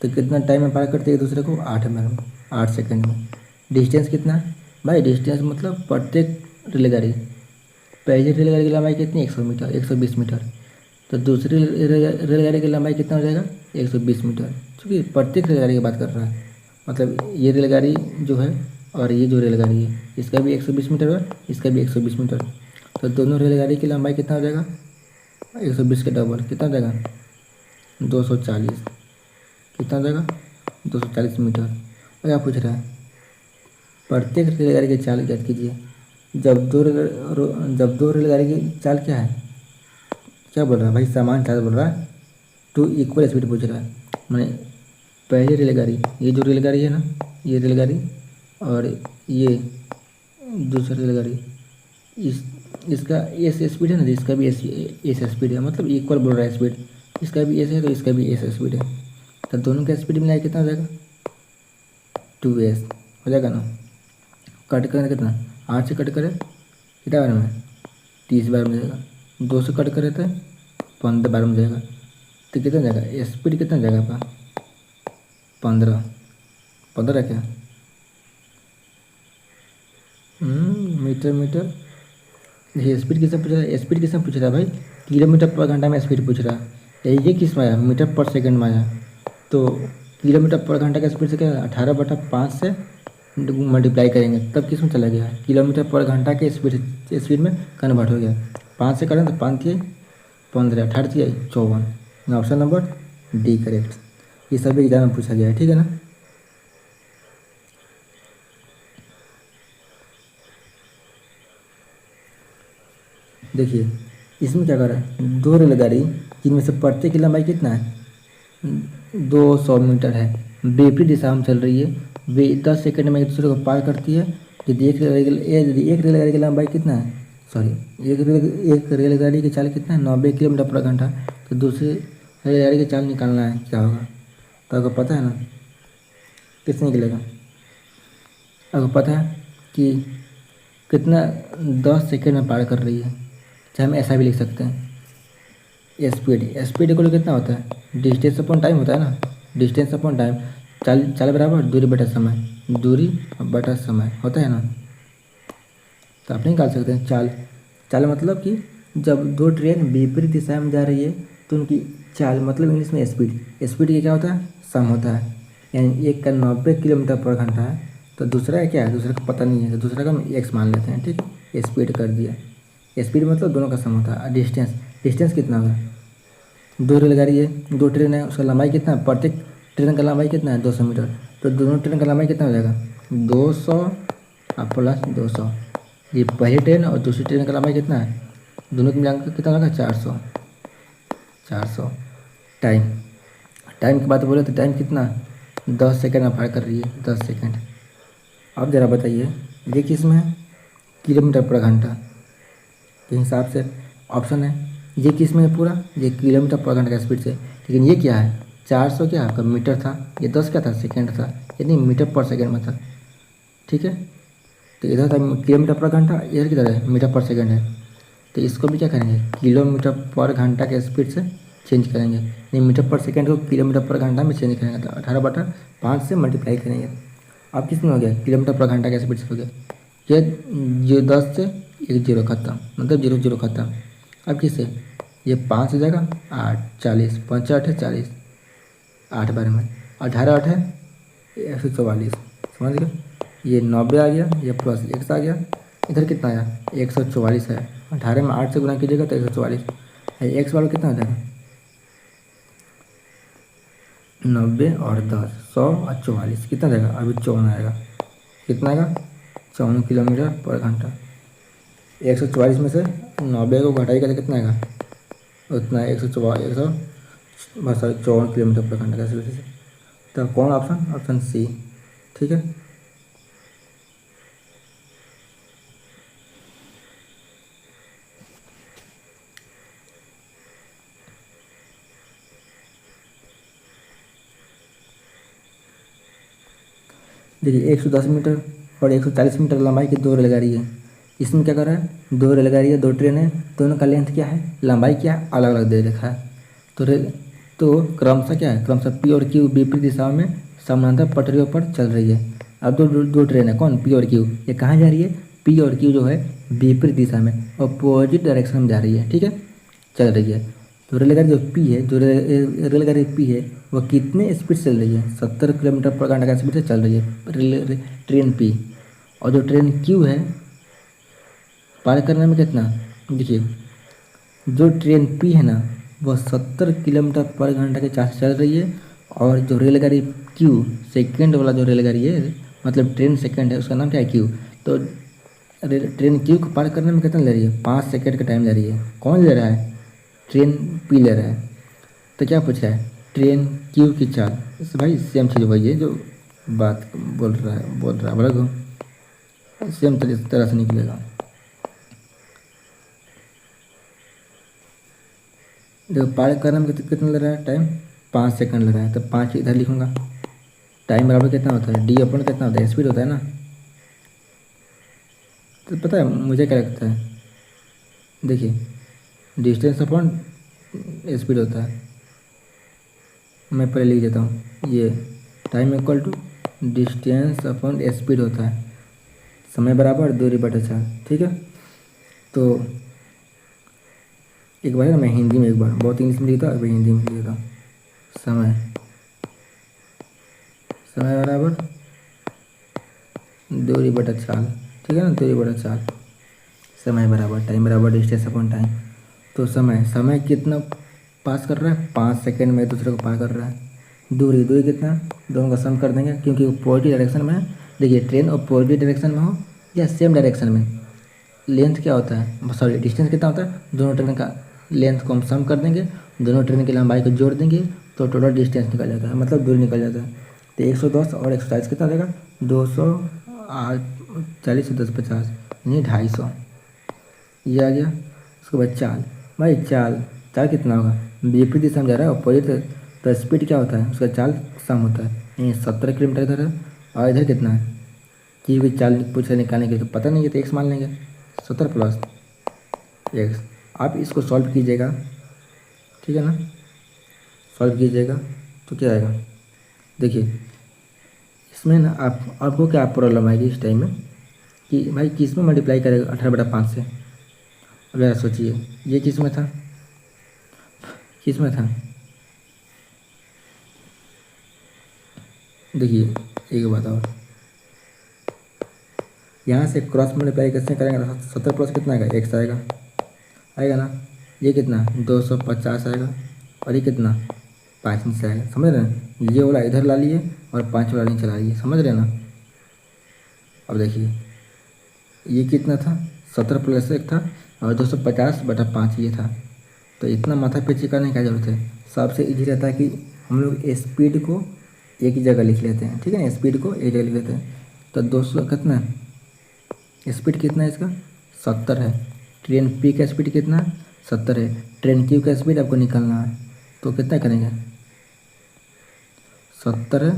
तो कितना टाइम में पार करती है एक दूसरे को 8 सेकंड में। डिस्टेंस कितना भाई डिस्टेंस मतलब प्रत्येक रेलगाड़ी, पहली रेलगाड़ी की लंबाई कितनी 100 मीटर 120 मीटर, तो दूसरी रेलगाड़ी की लंबाई कितना हो जाएगा 120 मीटर, क्योंकि प्रत्येक रेलगाड़ी की बात कर रहा है। मतलब ये रेलगाड़ी जो है और ये जो रेलगाड़ी है इसका भी 120 मीटर है, इसका भी 120 मीटर, तो दोनों रेलगाड़ी की लंबाई कितना हो जाएगा 120 के डबल कितना हो जाएगा 240, कितना हो जाएगा 240 मीटर। और क्या पूछ रहा है प्रत्येक रेलगाड़ी की चाल ज्ञात कीजिए। जब दो रेलगाड़ी की चाल क्या है, क्या बोल रहा है भाई समान चाल बोल रहा है, टू इक्वल स्पीड पूछ रहा है। मैंने पहली रेलगाड़ी, ये जो रेलगाड़ी है ना ये रेलगाड़ी, और ये दूसरी रेलगाड़ी, इस इसका एस स्पीड है ना, इसका भी एस स्पीड है, मतलब इक्वल बोल रहा है स्पीड, इसका भी एस है तो इसका भी एस स्पीड है, तो दोनों का स्पीड मिलाया कितना हो जाएगा 2s हो जाएगा ना। कट करें कितना 8 से कट करें कितना बार में 30 बार में जाएगा, 2 से कट करें तो 15 बार में जाएगा, तो कितना जाएगा स्पीड कितना जाएगा आपका 15 क्या मीटर मीटर। ये स्पीड किससे पूछ रहा है, स्पीड किससे पूछ रहा है भाई किलोमीटर पर घंटा में स्पीड पूछ रहा है, ये किस में आया मीटर पर सेकंड में आया, तो किलोमीटर पर घंटा का स्पीड से क्या 18/5 से मल्टीप्लाई करेंगे तब किस में चला गया किलोमीटर पर घंटा के स्पीड में कन्वर्ट हो गया। 5 से करें तो 5 थी 15, 18 थी 54, ऑप्शन नंबर डी करेक्ट। ये सभी एग्जाम में पूछा गया है, ठीक है ना। देखिए इसमें क्या कर रहा है, दो रेलगाड़ी जिनमें से प्रत्येक की लंबाई कितना है 200 मीटर है, विपरीत दिशा में चल रही है, वे 10 सेकंड में एक दूसरे को पार करती है। यदि एक रेलगाड़ी की लंबाई कितना है, सॉरी एक रेलगाड़ी की चाल कितना है 90 किलोमीटर पर घंटा, तो दूसरी रेलगाड़ी की चाल निकालना है क्या होगा, तो आपको पता है ना किससे निकलेगा, आपको पता है कि कितना 10 सेकंड में पार कर रही है, चाहे हम ऐसा भी लिख सकते हैं स्पीड इक्वल कितना होता है डिस्टेंस अपॉन टाइम होता है ना, डिस्टेंस अपॉन टाइम, चाल बराबर दूरी बटा समय, दूरी बटा समय होता है ना, तो आप नहीं निकाल सकते हैं चाल मतलब कि जब दो ट्रेन विपरीत दिशा में जा रही है तो उनकी चाल मतलब इंग्लिश में स्पीड ये क्या होता है सम होता है, यानी एक का 90 किलोमीटर पर घंटा है तो दूसरा क्या है, दूसरे का पता नहीं है तो दूसरा का हम एक्स मान लेते हैं, ठीक है स्पीड कर दिया, स्पीड मतलब दोनों का सम होता है। डिस्टेंस कितना होगा, दो रेलगाड़ी है दो ट्रेन है उसका लंबाई कितना है, प्रत्येक ट्रेन का लंबाई कितना है 200 मीटर, तो दोनों ट्रेन का लंबाई कितना हो जाएगा 200 और प्लस 200, ये पहली ट्रेन और दूसरी ट्रेन का लंबाई कितना है दोनों को मिलाकर कितना होगा 400। टाइम की बात बोले तो टाइम कितना 10 सेकंड में पार कर रही है 10 सेकंड। अब ज़रा बताइए ये किस में है किलोमीटर पर घंटा के हिसाब से ऑप्शन है, ये किस में है पूरा ये किलोमीटर पर घंटा का स्पीड से, लेकिन ये क्या है 400 क्या आपका मीटर था, ये 10 क्या था सेकंड था, यानी मीटर पर सेकंड में था, ठीक है। तो इधर था किलोमीटर पर घंटा, इधर किधर है मीटर पर सेकंड है, तो इसको भी क्या करेंगे किलोमीटर पर घंटा के स्पीड से चेंज करेंगे, नहीं मीटर पर सेकंड को किलोमीटर पर घंटा में चेंज करेंगे, तो 18/5 से मल्टीप्लाई करेंगे। अब किस में हो गया किलोमीटर पर घंटा के स्पीड से हो गया, ये 10 से एक जीरो खत्म मतलब 0 खत्म। अब किससे ये 5 हो जाएगा 8 40 5 8 40 8 बार में 18 8 है 144 समझ गए, ये 90 आ गया, ये प्लस x आ गया, इधर कितना आया 144 है, 18 में 8 से गुना कीजिएगा तो 144, एक्स वाला कितना हो जाएगा 90 और 10 100 और 44 कितना जाएगा अभी 54 आएगा, कितना आएगा 54 किलोमीटर पर घंटा। 144 में से 90 को घटाइएगा तो कितना आएगा उतना 154 किलोमीटर पर घंटा कैसे से, तो कौन ऑप्शन सी, ठीक है। देखिए 110 मीटर और 140 मीटर लंबाई की दो रेलगाड़ी है, इसमें क्या कर रहा है दो रेलगाड़ी है दो ट्रेन है, दोनों का लेंथ क्या है लंबाई क्या है अलग अलग दे रखा है, तो क्रमशः क्या है क्रमशः पी और क्यू विपरीत दिशाओं में समानांतर पटरियों पर चल रही है। अब दो ट्रेन है, कौन, पी और क्यू, ये कहाँ जा रही है, पी और क्यू जो है विपरीत दिशा में अपोजिट डायरेक्शन में जा रही है, ठीक है, चल रही है। तो रेलगाड़ी जो पी है, जो रेलगाड़ी पी है वो कितने स्पीड से चल रही है, 70 किलोमीटर पर घंटा का स्पीड से चल रही है ट्रेन पी। और जो ट्रेन क्यू है पार करने में कितना, देखिए जो ट्रेन पी है ना वो 70 किलोमीटर पर घंटा के चाल से चल रही है, और जो रेलगाड़ी क्यू सेकंड वाला जो रेलगाड़ी है, मतलब ट्रेन सेकंड है, उसका नाम क्या है, क्यू। तो ट्रेन क्यू को पार करने में कितना ले रही है, 5 सेकंड का टाइम ले रही है। कौन ले रहा है, ट्रेन पी ले रहा है। तो क्या पूछ रहा है, ट्रेन क्यू की चाल, इस भाई सेम चीज़ वही है जो बात बोल रहा है बोला, सेम तरह से निकलेगा। देखो पार करने में कितना लग रहा है टाइम, 5 सेकंड लग रहा है, तो 5 इधर लिखूँगा। टाइम बराबर कितना होता है, डी अपन कितना होता है, स्पीड होता है ना। तो पता है मुझे क्या लगता है, देखिए डिस्टेंस अपॉन स्पीड होता है। मैं पहले लिख देता हूँ, ये time equal to distance upon speed होता है, समय बराबर दूरी बटा चाल, ठीक है। तो एक बार ना मैं हिंदी में, एक बार बहुत इंग्लिश में लिखता हूँ, एक बार हिंदी में लिख देता हूँ। समय बराबर दूरी बटा चाल, ठीक है ना, दूरी बटा चाल, समय बराबर टाइम बराबर डिस्टेंस अपॉन टाइम। तो समय कितना पास कर रहा है, 5 सेकंड में एक दूसरे को पार कर रहा है। दूरी कितना, दोनों का सम कर देंगे क्योंकि अपोजिट डायरेक्शन में है। देखिए ट्रेन अपोजिट डायरेक्शन में हो या सेम डायरेक्शन में, लेंथ क्या होता है, सॉरी डिस्टेंस कितना होता है, दोनों ट्रेन का लेंथ को हम सम कर देंगे, दोनों ट्रेन की लंबाई को जोड़ देंगे तो टोटल डिस्टेंस निकल जाता है, मतलब दूरी निकल जाता है। तो 110 और 140 कितना देगा, 240 से 1050 यानी 250, ये आ गया। उसके बाद चाल, भाई चाल कितना होगा, विपरीत दिशा में जा रहा है अपोजिट, तो स्पीड क्या होता है, उसका चाल सम होता है, यानी 70 किलोमीटर इधर है और इधर कितना है, क्योंकि चाल पूछ निकालने के तो पता नहीं है, तो एक्स मान लेंगे, 70 प्लस एक्स। आप इसको सॉल्व कीजिएगा, ठीक है ना, सॉल्व कीजिएगा तो क्या आएगा, देखिए इसमें ना आपको क्या प्रॉब्लम आएगी इस टाइम में कि भाई किस में मल्टीप्लाई करेगा 18/5 से। अब यार सोचिए ये किस में था, देखिए एक बात और, यहाँ से क्रॉस मल्टीप्लाई कैसे करेंगे, 70 प्लस कितना आएगा, एक्स आएगा ना, ये कितना 250 आएगा, और ये कितना 5 नीचे आएगा, समझ रहे हैं, ये वाला इधर ला लिए और 5 वाला नीचे ला लिए, समझ रहे हैं ना। अब देखिए ये कितना था, 70 प्लस 1 था और 250/5 ये था। तो इतना माथा पीछे करने की क्या जरूरत है, सबसे ईजी रहता है कि हम लोग स्पीड को एक जगह लिख लेते हैं, ठीक है ना, स्पीड को एक जगह लिख लेते हैं। तो 200 कितना, स्पीड कितना है इसका, 70 है। ट्रेन पी का स्पीड कितना है, 70 है। ट्रेन क्यू का स्पीड आपको निकालना है, तो कितना करेंगे, 70 है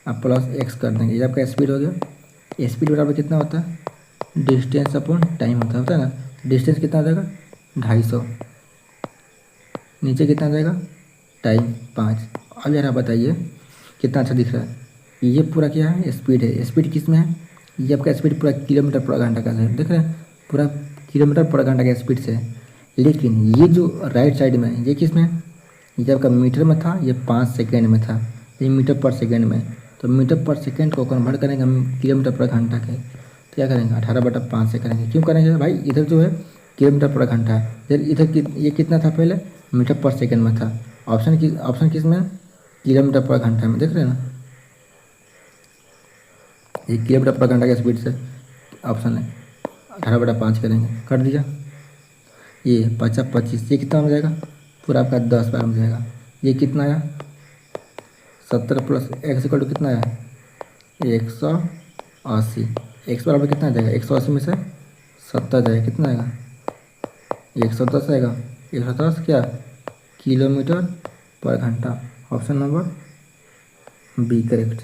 आप प्लस एक्स कर देंगे, ये आपका स्पीड हो गया। स्पीड बराबर कितना होता है, डिस्टेंस अपॉन टाइम होता है ना। डिस्टेंस कितना आ जाएगा 250, नीचे कितना आ जाएगा टाइम 5। अब यार आप बताइए कितना अच्छा दिख रहा है, ये पूरा क्या है, स्पीड है। स्पीड किस में है, ये आपका स्पीड पूरा किलोमीटर पर घंटा का है, देख रहे हैं, पूरा किलोमीटर पर घंटा के स्पीड से है। लेकिन ये जो राइट साइड में है ये किस में है, ये आपका मीटर में था, ये 5 सेकेंड में था, ये मीटर पर सेकेंड में। तो मीटर पर सेकेंड को कन्वर्ट करेंगे हम किलोमीटर पर घंटा के, तो क्या करेंगे 18/5 से करेंगे। क्यों करेंगे भाई, इधर जो है किलोमीटर पर घंटा है, इधर ये कितना था पहले, मीटर पर सेकेंड में था। ऑप्शन किस में है, किलोमीटर पर घंटा में, देख रहे हैं ना, ये किलोमीटर पर घंटा के स्पीड से ऑप्शन है। 18/5 करेंगे, कर दिया, ये 50/25, ये कितना हो जाएगा, पूरा आपका 10 बार हो जाएगा। ये कितना आया, 70 प्लस एक्स इक्वल टू कितना आया, 180। एक्स बराबर कितना आ जाएगा, 180 में से 70 जाएगा, कितना आएगा 110 आएगा। 110 क्या, किलोमीटर पर घंटा। Option number B correct.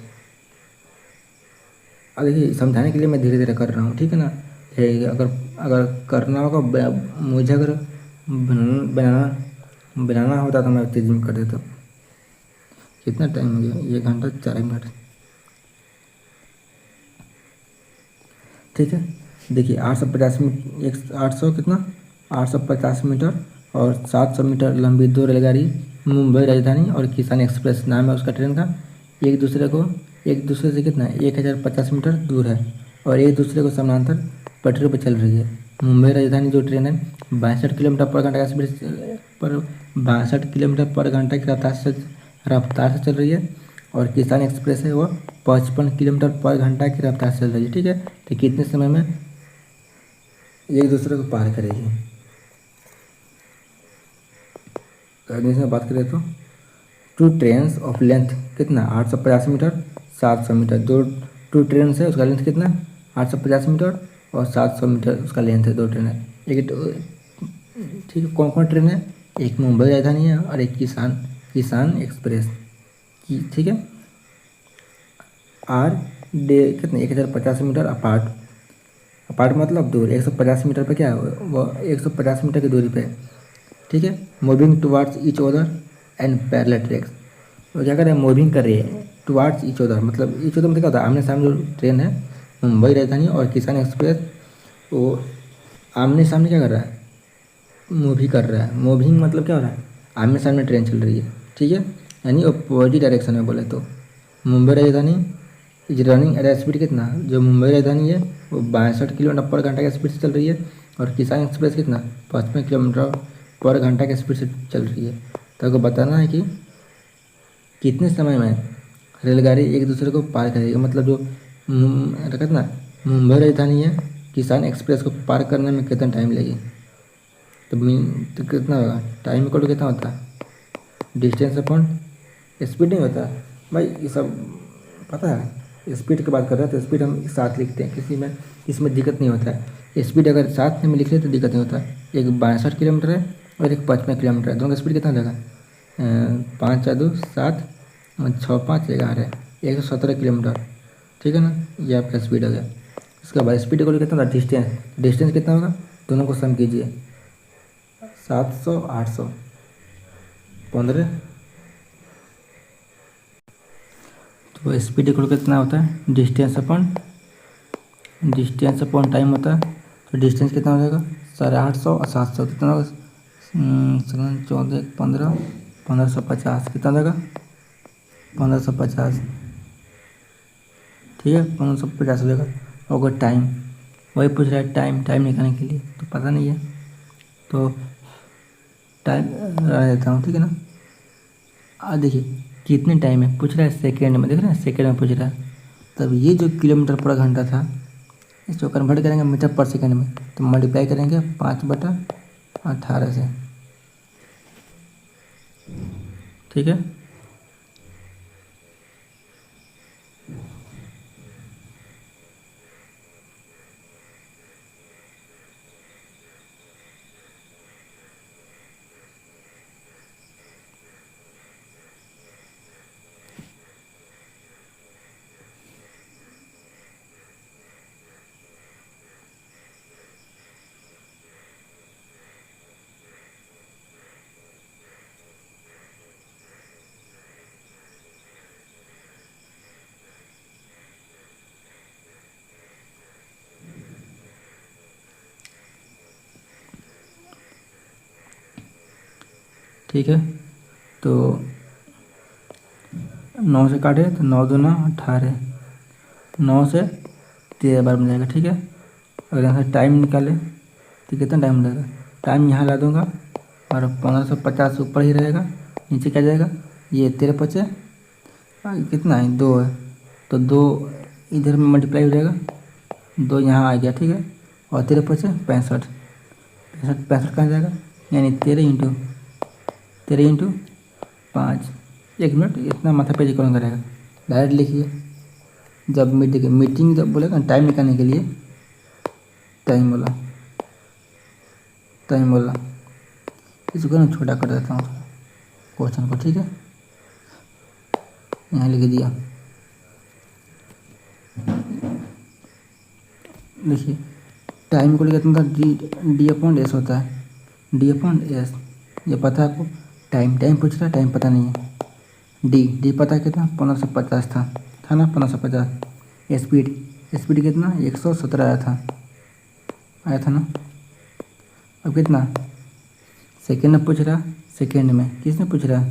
अब देखिए समझाने के लिए मैं धीरे धीरे कर रहा हूँ, ठीक है ना। अगर अगर करना होगा, मुझे अगर बनाना होता तो मैं तेज़ी में कर देता। कितना टाइम हो गया, 1 घंटा 4 मिनट। ठीक है। देखिए 850 मीटर, 800 कितना 850 मीटर और 700 मीटर लंबी दो रेलगाड़ी मुंबई राजधानी और किसान एक्सप्रेस नाम है उसका ट्रेन का, एक दूसरे से कितना 1050 मीटर दूर है और एक दूसरे को समानांतर पटरी पर चल रही है। मुंबई राजधानी जो ट्रेन है 62 किलोमीटर पर घंटा का स्पीड पर 62 किलोमीटर पर घंटा की रफ्तार से चल रही है और किसान एक्सप्रेस है वो 55 किलोमीटर पर घंटा की रफ्तार से चल रही है। ठीक है, तो कितने समय में एक दूसरे को पार करेगी। अगले में बात करें तो टू ट्रेन्स ऑफ लेंथ कितना 850 मीटर 700 मीटर, दो टू ट्रेन है उसका लेंथ कितना 850 मीटर और 700 मीटर उसका लेंथ है, दो ट्रेन है। एक ठीक है, कौन कौन ट्रेन है, एक मुंबई राजधानी है और एक किसान एक्सप्रेस की। ठीक है, आर डे कितने 1050 मीटर अपार्ट मतलब दूर, 150 मीटर पे क्या है वो 150 मीटर की दूरी पे। ठीक है, moving towards each other and parallel tracks, वो क्या कर रहे हैं मूविंग कर रही है टुवार्ड्स ईच अदर, मतलब ईच अदर मतलब क्या होता है आमने सामने जो ट्रेन है मुंबई राजधानी और किसान एक्सप्रेस वो आमने सामने क्या कर रहा है मूवी कर रहा है। मूविंग मतलब क्या हो रहा है आमने सामने ट्रेन चल रही है। ठीक है, यानी अपोजिट डायरेक्शन में बोले तो Mumbai Rajdhani is running at speed कितना, जो मुंबई राजधानी है वो 62 किलोमीटर पर घंटा की स्पीड से चल रही है और किसान एक्सप्रेस कितना 55 किलोमीटर पर घंटा की स्पीड से चल रही है। तो आपको बताना है कि कितने समय में रेलगाड़ी एक दूसरे को पार करेगी, मतलब जो कितना मुंबई राजधानी है किसान एक्सप्रेस को पार करने में कितना टाइम लगेगी। तो कितना होगा टाइम इक्वल टू कितना होता है डिस्टेंस अपॉन स्पीड नहीं होता भाई, ये सब पता है। स्पीड की बात कर रहे हैं तो स्पीड हम साथ लिखते हैं, इसमें दिक्कत नहीं होता है। स्पीड अगर साथ में लिख ले तो दिक्कत नहीं होता। एक 62 किलोमीटर है और एक 55 किलोमीटर है, दोनों का स्पीड कितना लगा 5 4 2 7 6 5 11 है 117 किलोमीटर। ठीक है ना, ये आपका स्पीड हो गया। इसके बाद स्पीड को कितना होता है डिस्टेंस कितना होगा दोनों को सम कीजिए 700 800 15। तो स्पीड इक्वल कितना होता है डिस्टेंस अपॉन टाइम होता है। तो डिस्टेंस कितना हो जाएगा 850 और 700 कितना होगा 14 15 1550 कितना हो जाएगा 1550। ठीक है 1550 हो जाएगा। और टाइम वही पूछ रहा है टाइम निकालने के लिए तो पता नहीं है तो टाइम रहने देता हूँ। ठीक है ना, देखिए कितने टाइम है पूछ रहा है सेकेंड में, देख रहे हैं सेकेंड में पूछ रहा है। तब ये जो किलोमीटर पर घंटा था इसको कन्वर्ट करेंगे मीटर पर सेकेंड में तो मल्टीप्लाई करेंगे 5/18 से। ठीक है, ठीक है तो 9 से काटे तो 9 दूना 18, 9 से 13 बार मिल जाएगा। ठीक है, अगर यहाँ से टाइम निकाले तो कितना टाइम लगेगा, टाइम यहाँ ला दूंगा और 1550 ऊपर ही रहेगा, नीचे क्या जाएगा ये 13 पचे कितना है 2 है तो 2 इधर में मल्टीप्लाई हो जाएगा, 2 यहाँ आ गया। ठीक है, और 13 पचे 65 कहाँ जाएगा यानी 13 × 5। 1 मिनट इतना माथा पेज कौन करेगा, डायरेक्ट लिखिए। जब मीटिंग जब बोलेगा टाइम निकालने के लिए टाइम बोला इसको ना छोटा कर देता हूँ क्वेश्चन को। ठीक है, यहाँ लिख दिया। देखिए टाइम को लिखा था D/S होता है, D/S ये पता है आपको। टाइम पूछ रहा है, टाइम पता नहीं है। डी पता है कितना 1550 था ना 1550। स्पीड स्पीड कितना 117 आया था ना। अब कितना सेकेंड में पूछ रहा, सेकेंड में किसने पूछ रहा,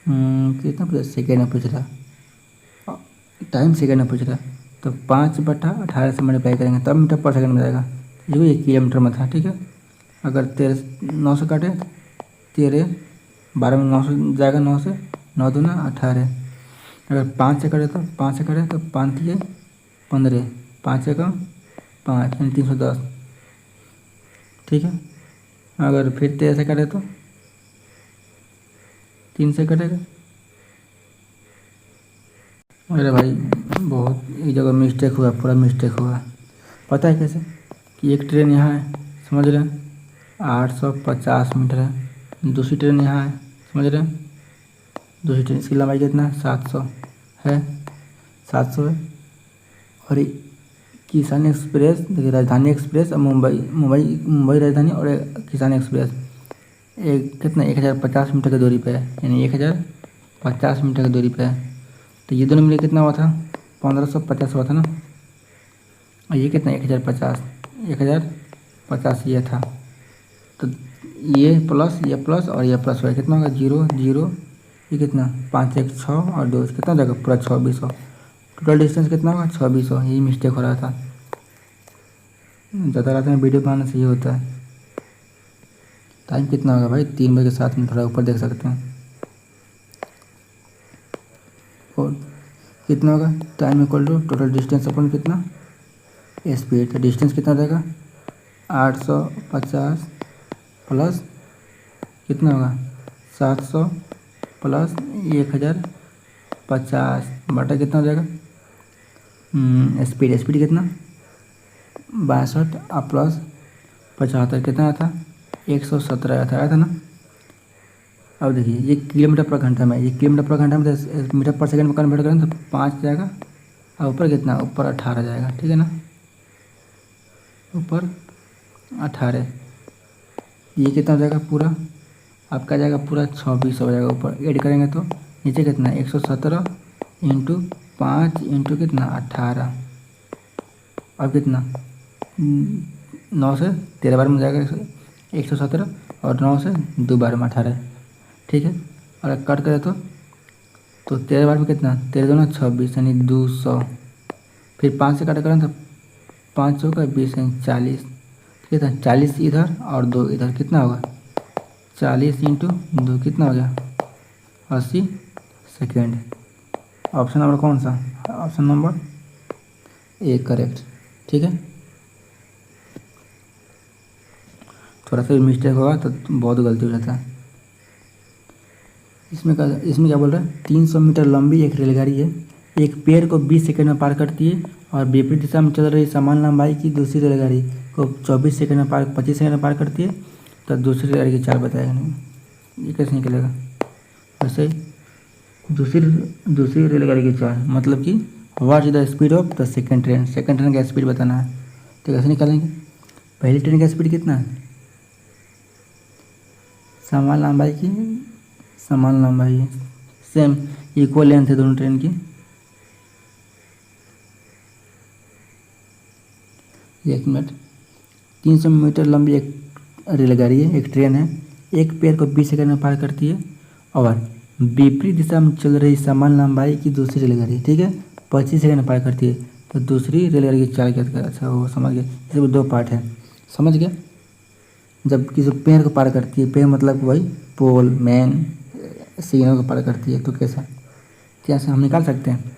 कितना पूछ रहा, सेकेंड में पूछ रहा, टाइम सेकेंड में पूछ रहा। तो 5/18 से मल्टीप्लाई करेंगे तब मीटर पर सेकेंड में जाएगा। ये किलोमीटर में था, ठीक है। अगर 9 से काटे 13, 12 में 9 से जाएगा, 9 से 9 दूना 18। अगर 5 से कटे तो 5 से कटे तो 5 3 15, 5 से कम 5 यानी 310, ठीक है। अगर फिर 13 से कटे तो 3 से कटेगा। अरे भाई बहुत एक जगह मिस्टेक हुआ, पूरा मिस्टेक हुआ। पता है कैसे कि एक ट्रेन यहाँ है, समझ रहे हैं, 850 मीटर है। दूसरी ट्रेन यहाँ है, समझ रहे हैं, दूसरी ट्रेन इसकी लंबाई कितना है, 700 है, 700 है। और किसान एक्सप्रेस देखिए, राजधानी एक्सप्रेस और मुंबई राजधानी और किसान एक्सप्रेस एक कितना 1050 मीटर की दूरी पे है, यानी 1050 मीटर की दूरी पे है। तो ये दोनों मिले कितना हुआ था, 1550 हुआ था ना। और ये कितना 1050 ये था। तो ये प्लस और ये प्लस हुआ, कितना होगा 0 0, ये कितना 5 1 6 और 2 कितना जाएगा पूरा 2600। टोटल डिस्टेंस कितना होगा 2600। यही मिस्टेक हो रहा था। ज़्यादा रात में वीडियो बनाने से ये होता है। टाइम कितना होगा भाई, 3:07, थोड़ा ऊपर देख सकते हैं। और कितना होगा time equal to total distance upon कितना स्पीड। तो डिस्टेंस कितना रहेगा 850 प्लस कितना होगा 700 प्लस 1050 बटा कितना हो जाएगा स्पीड कितना 62 और प्लस 75 कितना आता 117 आया था ना। अब देखिए ये किलोमीटर पर घंटा में, ये किलोमीटर पर घंटा में तो मीटर पर सेकंड में कन्वर्ट करें तो 5 जाएगा और ऊपर कितना ऊपर 18 जाएगा, ठीक है ना, ऊपर 18। ये कितना हो जाएगा पूरा आपका जाएगा पूरा 2600 हो जाएगा। ऊपर ऐड करेंगे तो नीचे कितना 117 इंटू 5 इंटू कितना 18। अब कितना 9 से 13 बार में जाएगा 117 और 9 से 2 बार में 18, ठीक है। और कट करें तो 13 बार में कितना 13 दूना 26 यानी 200। फिर 5 से कट करें तो 5 का 20 यानी 40, ठीक है। 40 इधर और 2 इधर कितना होगा 40 इंटू 2 कितना हो गया 80 सेकेंड। ऑप्शन नंबर कौन सा, ऑप्शन नंबर ए करेक्ट, ठीक है। थोड़ा सा मिस्टेक होगा तो बहुत गलती हो जाता है। इसमें क्या बोल रहा है 300 मीटर लंबी एक रेलगाड़ी है, एक पेड़ को 20 सेकंड में पार करती है और विपरीत दिशा में चल रही समान लंबाई की दूसरी रेलगाड़ी को 25 सेकंड में 25 सेकंड में पार करती है। तो दूसरी रेलगाड़ी की चाल बताएगा नहीं, ये कैसे निकलेगा। वैसे दूसरी रेलगाड़ी की चाल मतलब कि what is the speed of the second train का स्पीड बताना है। तो कैसे निकालेंगे, पहली ट्रेन का स्पीड कितना है समान लंबाई सेम इक्वल लेंथ है दोनों ट्रेन की। एक मिनट 300 मीटर लंबी एक रेलगाड़ी है, एक ट्रेन है, एक पेड़ को 20 सेकंड में पार करती है और विपरीत दिशा में चल रही समान लंबाई की दूसरी रेलगाड़ी, ठीक है, 25 सेकंड में पार करती है। तो दूसरी रेलगाड़ी की चाल क्या, अच्छा वो समझ गया। इसमें 2 पार्ट है, समझ गया। जब किसी पेड़ को पार करती है, पेड़ मतलब वही पोल मैन सिग्नल को पार करती है, तो कैसे हम निकाल सकते हैं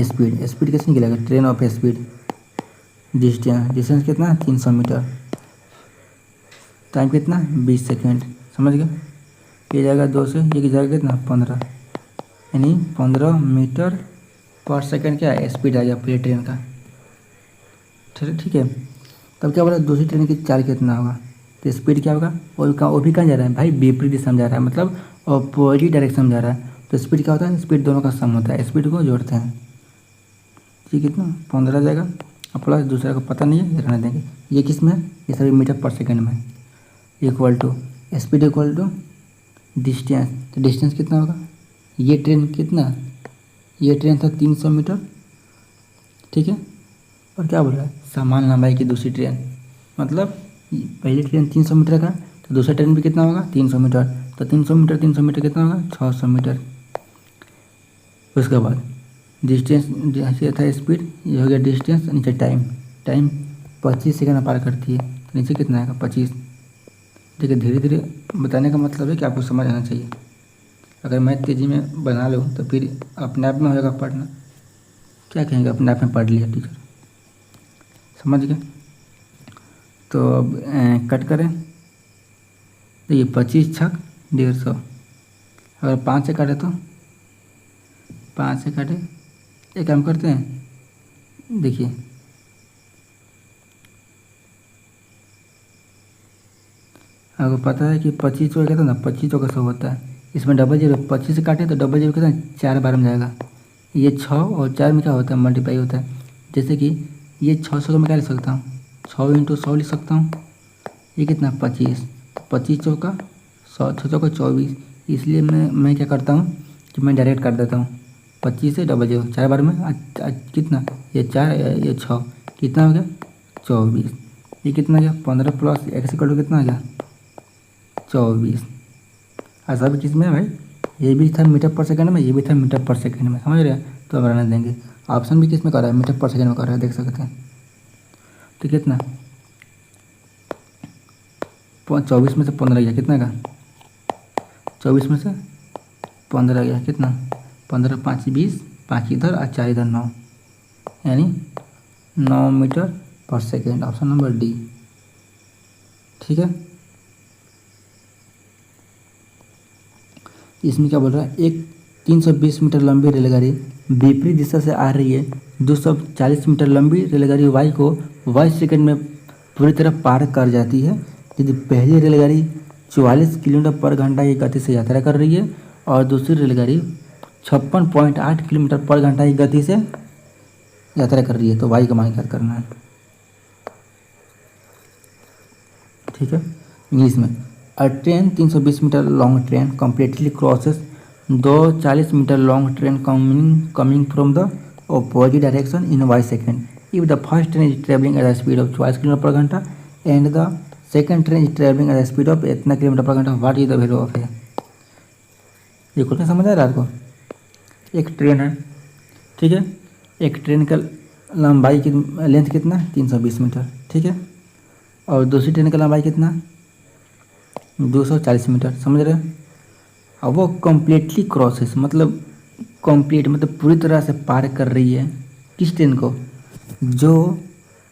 स्पीड कैसे निकलेगा ट्रेन ऑफ स्पीड। डिस्टेंस कितना 300 मीटर, टाइम कितना 20 सेकेंड, समझ गया। ये जाएगा 2 से ये जाएगा कितना 15 यानी 15 मीटर पर सेकेंड क्या है स्पीड आ गया पूरी ट्रेन का, ठीक है। तब क्या बोला दूसरी ट्रेन की चाल कितना होगा, तो स्पीड क्या होगा वो भी कहाँ जा रहा है भाई विपरीत दिशा में जा रहा है, मतलब अपोजिट डायरेक्शन में जा रहा है। तो स्पीड क्या होता है स्पीड दोनों का सम होता है, स्पीड को जोड़ते हैं। ठीक कितना 15 जाएगा और प्लस दूसरे को पता नहीं है रहने देंगे। ये किस में है ये सभी मीटर पर सेकेंड में equal to speed equal to distance. तो डिस्टेंस कितना होगा ये ट्रेन था 300 मीटर ठीक है। और क्या बोल रहा है, समान लंबाई की दूसरी ट्रेन, मतलब पहली ट्रेन 300 मीटर का तो दूसरा ट्रेन भी कितना होगा 300 मीटर, तो 300 मीटर कितना होगा 600 मीटर। उसके बाद डिस्टेंस जैसे था स्पीड, ये हो गया डिस्टेंस, नीचे टाइम, टाइम 25 सेकंड में पार करती है, तो नीचे कितना आएगा 25। देखिए धीरे धीरे बताने का मतलब है कि आपको समझ आना चाहिए। अगर मैं तेज़ी में बना लूँ तो फिर अपने आप में हो जाएगा पढ़ना, क्या कहेंगे अपने आप में पढ़ लिया टीचर, समझ गए। तो अब कट करें, तो ये 25 छक 150, अगर 5 से काटे तो 5 से काटे, एक काम करते हैं, देखिए आपको पता है कि 25 चौका कहता है ना, 25 चौका 100 होता है, इसमें डबल जीरो 25 से काटे तो डबल जीरो कितना 4 बार में जाएगा, ये 6 और 4 में क्या होता है मल्टीप्लाई होता है। जैसे कि ये 600 को मैं क्या लिख सकता हूँ 6 इंटू 100 लिख सकता हूँ, ये कितना 25, 25 चौका 100, 6 चौका 24, इसलिए मैं क्या करता हूँ कि मैं डायरेक्ट कर देता हूँ 25 से डबल जीरो 4 बार में, कितना ये 4 ये 6, कितना हो गया 24, ये कितना गया 15 प्लस x इक्वल टू कितना आ गया 24। ऐसा भी किस में है भाई, ये भी था मीटर पर सेकंड में, ये भी था मीटर पर सेकंड में, समझ रहे हैं। तो हम रहने देंगे, ऑप्शन भी किस में कर रहा है मीटर पर सेकंड में कर रहा है, देख सकते हैं। तो कितना 24 में से 15 गया, कितना का 24 में से 15 गया, कितना 15 5 20, 5 इधर और 4 इधर 9, यानी 9 metre per second, option number D. ठीक है, इसमें क्या बोल रहा है, एक 320 मीटर लंबी रेलगाड़ी विपरीत दिशा से आ रही है, 240 मीटर लंबी रेलगाड़ी वाई को 22 सेकंड में पूरी तरह पार कर जाती है। यदि पहली रेलगाड़ी 44 किलोमीटर पर घंटा की गति से यात्रा कर रही है और दूसरी रेलगाड़ी 56.8 किलोमीटर पर घंटा की गति से यात्रा कर रही है, तो वाई का मान ज्ञात करना है। ठीक है, इंग्लिश में a train 320 metre long train completely crosses 240 metre long train coming from the opposite direction in y second if the first train is traveling at the speed of 40 kilometre पर घंटा and the second train is traveling at the speed of इतना kilometre पर घंटा, what is the value of है। ये question समझ आ रहा है आपको। एक ट्रेन है, ठीक है, एक ट्रेन का लंबाई की लेंथ कितना 320 मीटर, ठीक है, और दूसरी ट्रेन का लंबाई कितना 240 मीटर, समझ रहे हैं। अब वो कम्प्लीटली क्रॉसेस मतलब कंप्लीट मतलब पूरी तरह से पार कर रही है किस ट्रेन को, जो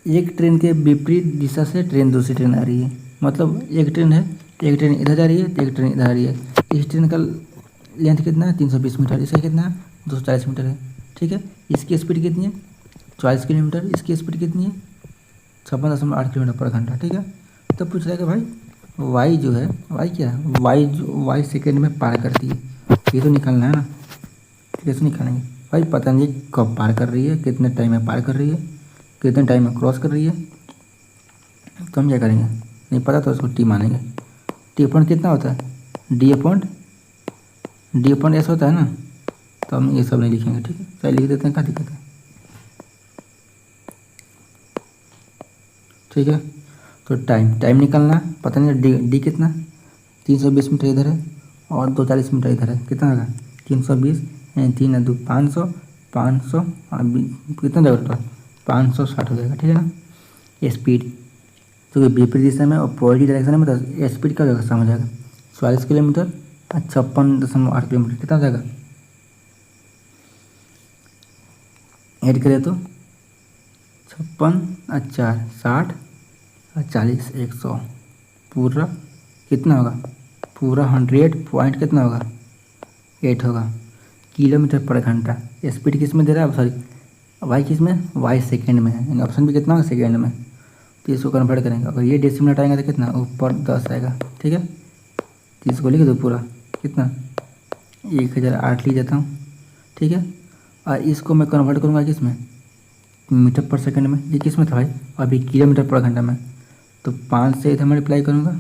एक ट्रेन के विपरीत दिशा से ट्रेन दूसरी ट्रेन आ रही है, मतलब एक ट्रेन है, एक ट्रेन इधर जा रही है तो एक ट्रेन इधर आ रही है। इस ट्रेन का लेंथ कितना है 320 मीटर, इसका कितना है 240 मीटर है, ठीक है। इसकी स्पीड कितनी है 40 किलोमीटर, इसकी स्पीड कितनी है 56.8 किलोमीटर पर घंटा, ठीक है। तो पूछ रहा है कि भाई वाई जो है, वाई क्या है, वाई सेकेंड में पार करती है, ये तो निकालना है ना, कैसे निकालेंगे भाई, पता नहीं कब पार कर रही है, कितने टाइम में पार कर रही है, कितने टाइम में क्रॉस कर रही है, तो हम क्या करेंगे, नहीं पता तो उसको टी मानेंगे। टी अपॉइंट कितना होता है डी अपॉइंट एस होता है ना, तो हम ये सब नहीं लिखेंगे, ठीक है, चाहे लिख देते हैं, क्या दिक्कत है। ठीक है, तो टाइम निकालना है, पता नहीं डी कितना 320 मीटर इधर है और 240 मीटर इधर है, कितना होगा 320 3 2 500 500 कितना जाएगा टोटल 560 हो जाएगा, ठीक है ना। स्पीड तो विपरीत दिशा में और पॉजिटिव डायरेक्शन में तो स्पीड क्या हो जाएगा समझ जाएगा 40 किलोमीटर और 56.8 किलोमीटर, कितना हो जाएगा ऐड करें तो 56 और 4 60 और 40 100, पूरा कितना होगा पूरा 100 पॉइंट कितना होगा 8 होगा किलोमीटर पर घंटा। स्पीड किस में दे रहा है, सॉरी वाई किस में, वाई सेकेंड में है, यानी ऑप्शन भी कितना होगा सेकेंड में। तो इसको कन्वर्ट करेंगे, अगर ये डेसिमल हटाएंगे तो कितना ऊपर 10 आएगा, ठीक है। तो इसको लिख दो पूरा कितना 1008 लिख देता हूँ, ठीक है। और इसको मैं कन्वर्ट करूँगा किस में मीटर पर सेकंड में, ये किस में था भाई अभी किलोमीटर पर घंटा में, तो 5 से इधर मल्टीप्लाई करूँगा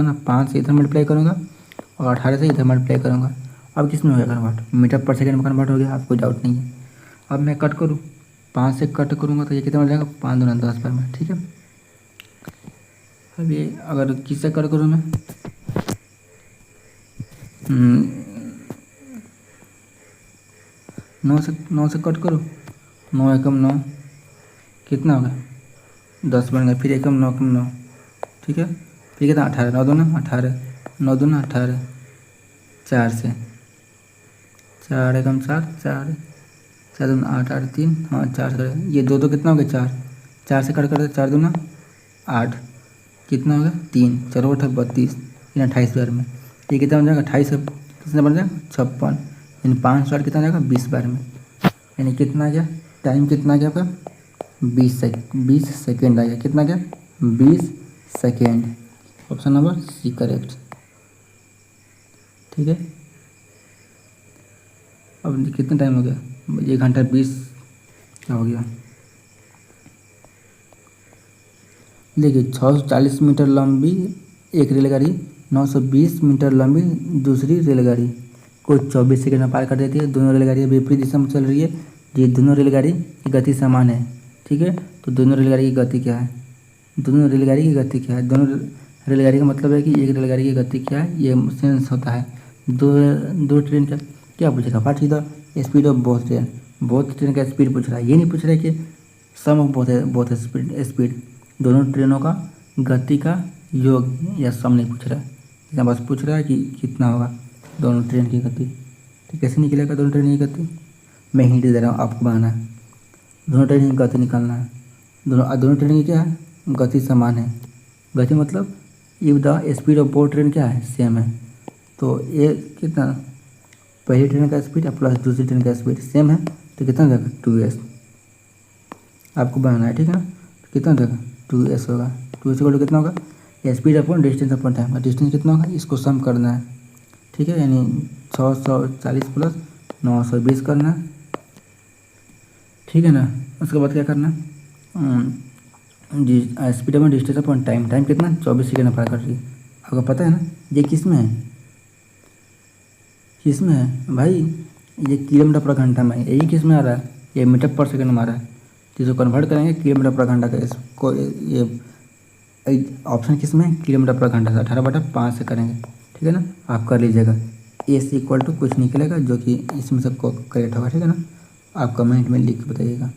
ना, 5 से इधर मल्टीप्लाई करूँगा और 18 से इधर मल्टीप्लाई करूँगा। अब किस में हो गया कन्वर्ट, मीटर पर सेकंड में कन्वर्ट हो गया, आपको डाउट नहीं है। अब मैं कट करूँ, 5 से कट करूँगा तो ये कितना हो जाएगा, 5 दूना 10 बार में, ठीक है। अब ये अगर किससे कट करूँ मैं, 9 से कट करूँ, 9 एकम 9 कितना होगा, 10 बन गया, फिर एकम 9 एकम 9, ठीक है। फिर कितना 18, 9 दूना 18, 9 दूना 18, 4 से 4 एकम 4, 4 4 दूना 8, 8 3, हाँ 4 से कट, ये दो कितना हो गया 4, 4 से कट कर 4 दूना 8, कितना हो गया 3, 4 8 32, 3 28 बार में, ये कितना बन जाएगा 28, कितना बन जाएगा 56, यानी 5 बार कितना जाएगा 20 बार में, यानी कितना आ गया, टाइम कितना आ गया आपका 20 सेकेंड आ गया, कितना गया 20 second. Option number C correct, ठीक है। अब कितना टाइम हो गया, 1 घंटा 20 क्या हो गया, देखिए 640 मीटर लंबी एक रेलगाड़ी, 920 मीटर लंबी दूसरी रेलगाड़ी को 24 सेकंड में पार कर देती है। दोनों रेलगाड़ियाँ विपरीत दिशा में चल रही है। ये दोनों रेलगाड़ी की गति समान है, ठीक है। तो दोनों रेलगाड़ी की गति क्या है, दोनों रेलगाड़ी की गति क्या है, दोनों रेलगाड़ी का मतलब है कि एक रेलगाड़ी की गति क्या है, ये सेंस होता है। दो ट्रेन का क्या पूछेगा, what is the speed of both train, both train का स्पीड पूछ रहा है, ये नहीं पूछ रहा है कि सम ऑफ बोथ स्पीड, दोनों ट्रेनों का गति का योग या सम नहीं पूछ रहा है, यहाँ बस पूछ रहा है कि कितना होगा दोनों ट्रेन की गति। तो कैसे निकलेगा दोनों ट्रेन की गति, मैं हिंट दे रहा हूँ आपको बनाना है, दोनों ट्रेन की गति निकालना है। दोनों ट्रेन की क्या है, गति समान है, गति मतलब if the speed of both train क्या है, सेम है। तो ये कितना, पहली ट्रेन का स्पीड प्लस दूसरी ट्रेन का स्पीड सेम है, तो कितना हो जाएगा 2s, आपको बनाना है, ठीक है ना। तो कितना हो जाएगा 2s होगा, 2s को कितना होगा, speed upon distance upon time, distance कितना होगा इसको सम करना है, ठीक है, यानी 640 प्लस 920 करना है, ठीक है ना। उसके बाद क्या करना है, speed upon distance upon time, time कितना 24 सेकेंड पार कर रही है। आपको पता है ना ये किस में है, किस में है भाई, ये किलोमीटर पर घंटा में है, यही किस में आ रहा है, ये मीटर पर सेकंड में आ रहा है। तो इसको कन्वर्ट करेंगे किलोमीटर पर घंटा का, इसको ये ऑप्शन किस में है, किलोमीटर पर घंटा से 18/5 से करेंगे, ठीक है ना। आप कर लीजिएगा, एस इक्वल टू कुछ निकलेगा जो कि इसमें से करेक्ट होगा, ठीक है ना। आप कमेंट में लिख के बताइएगा।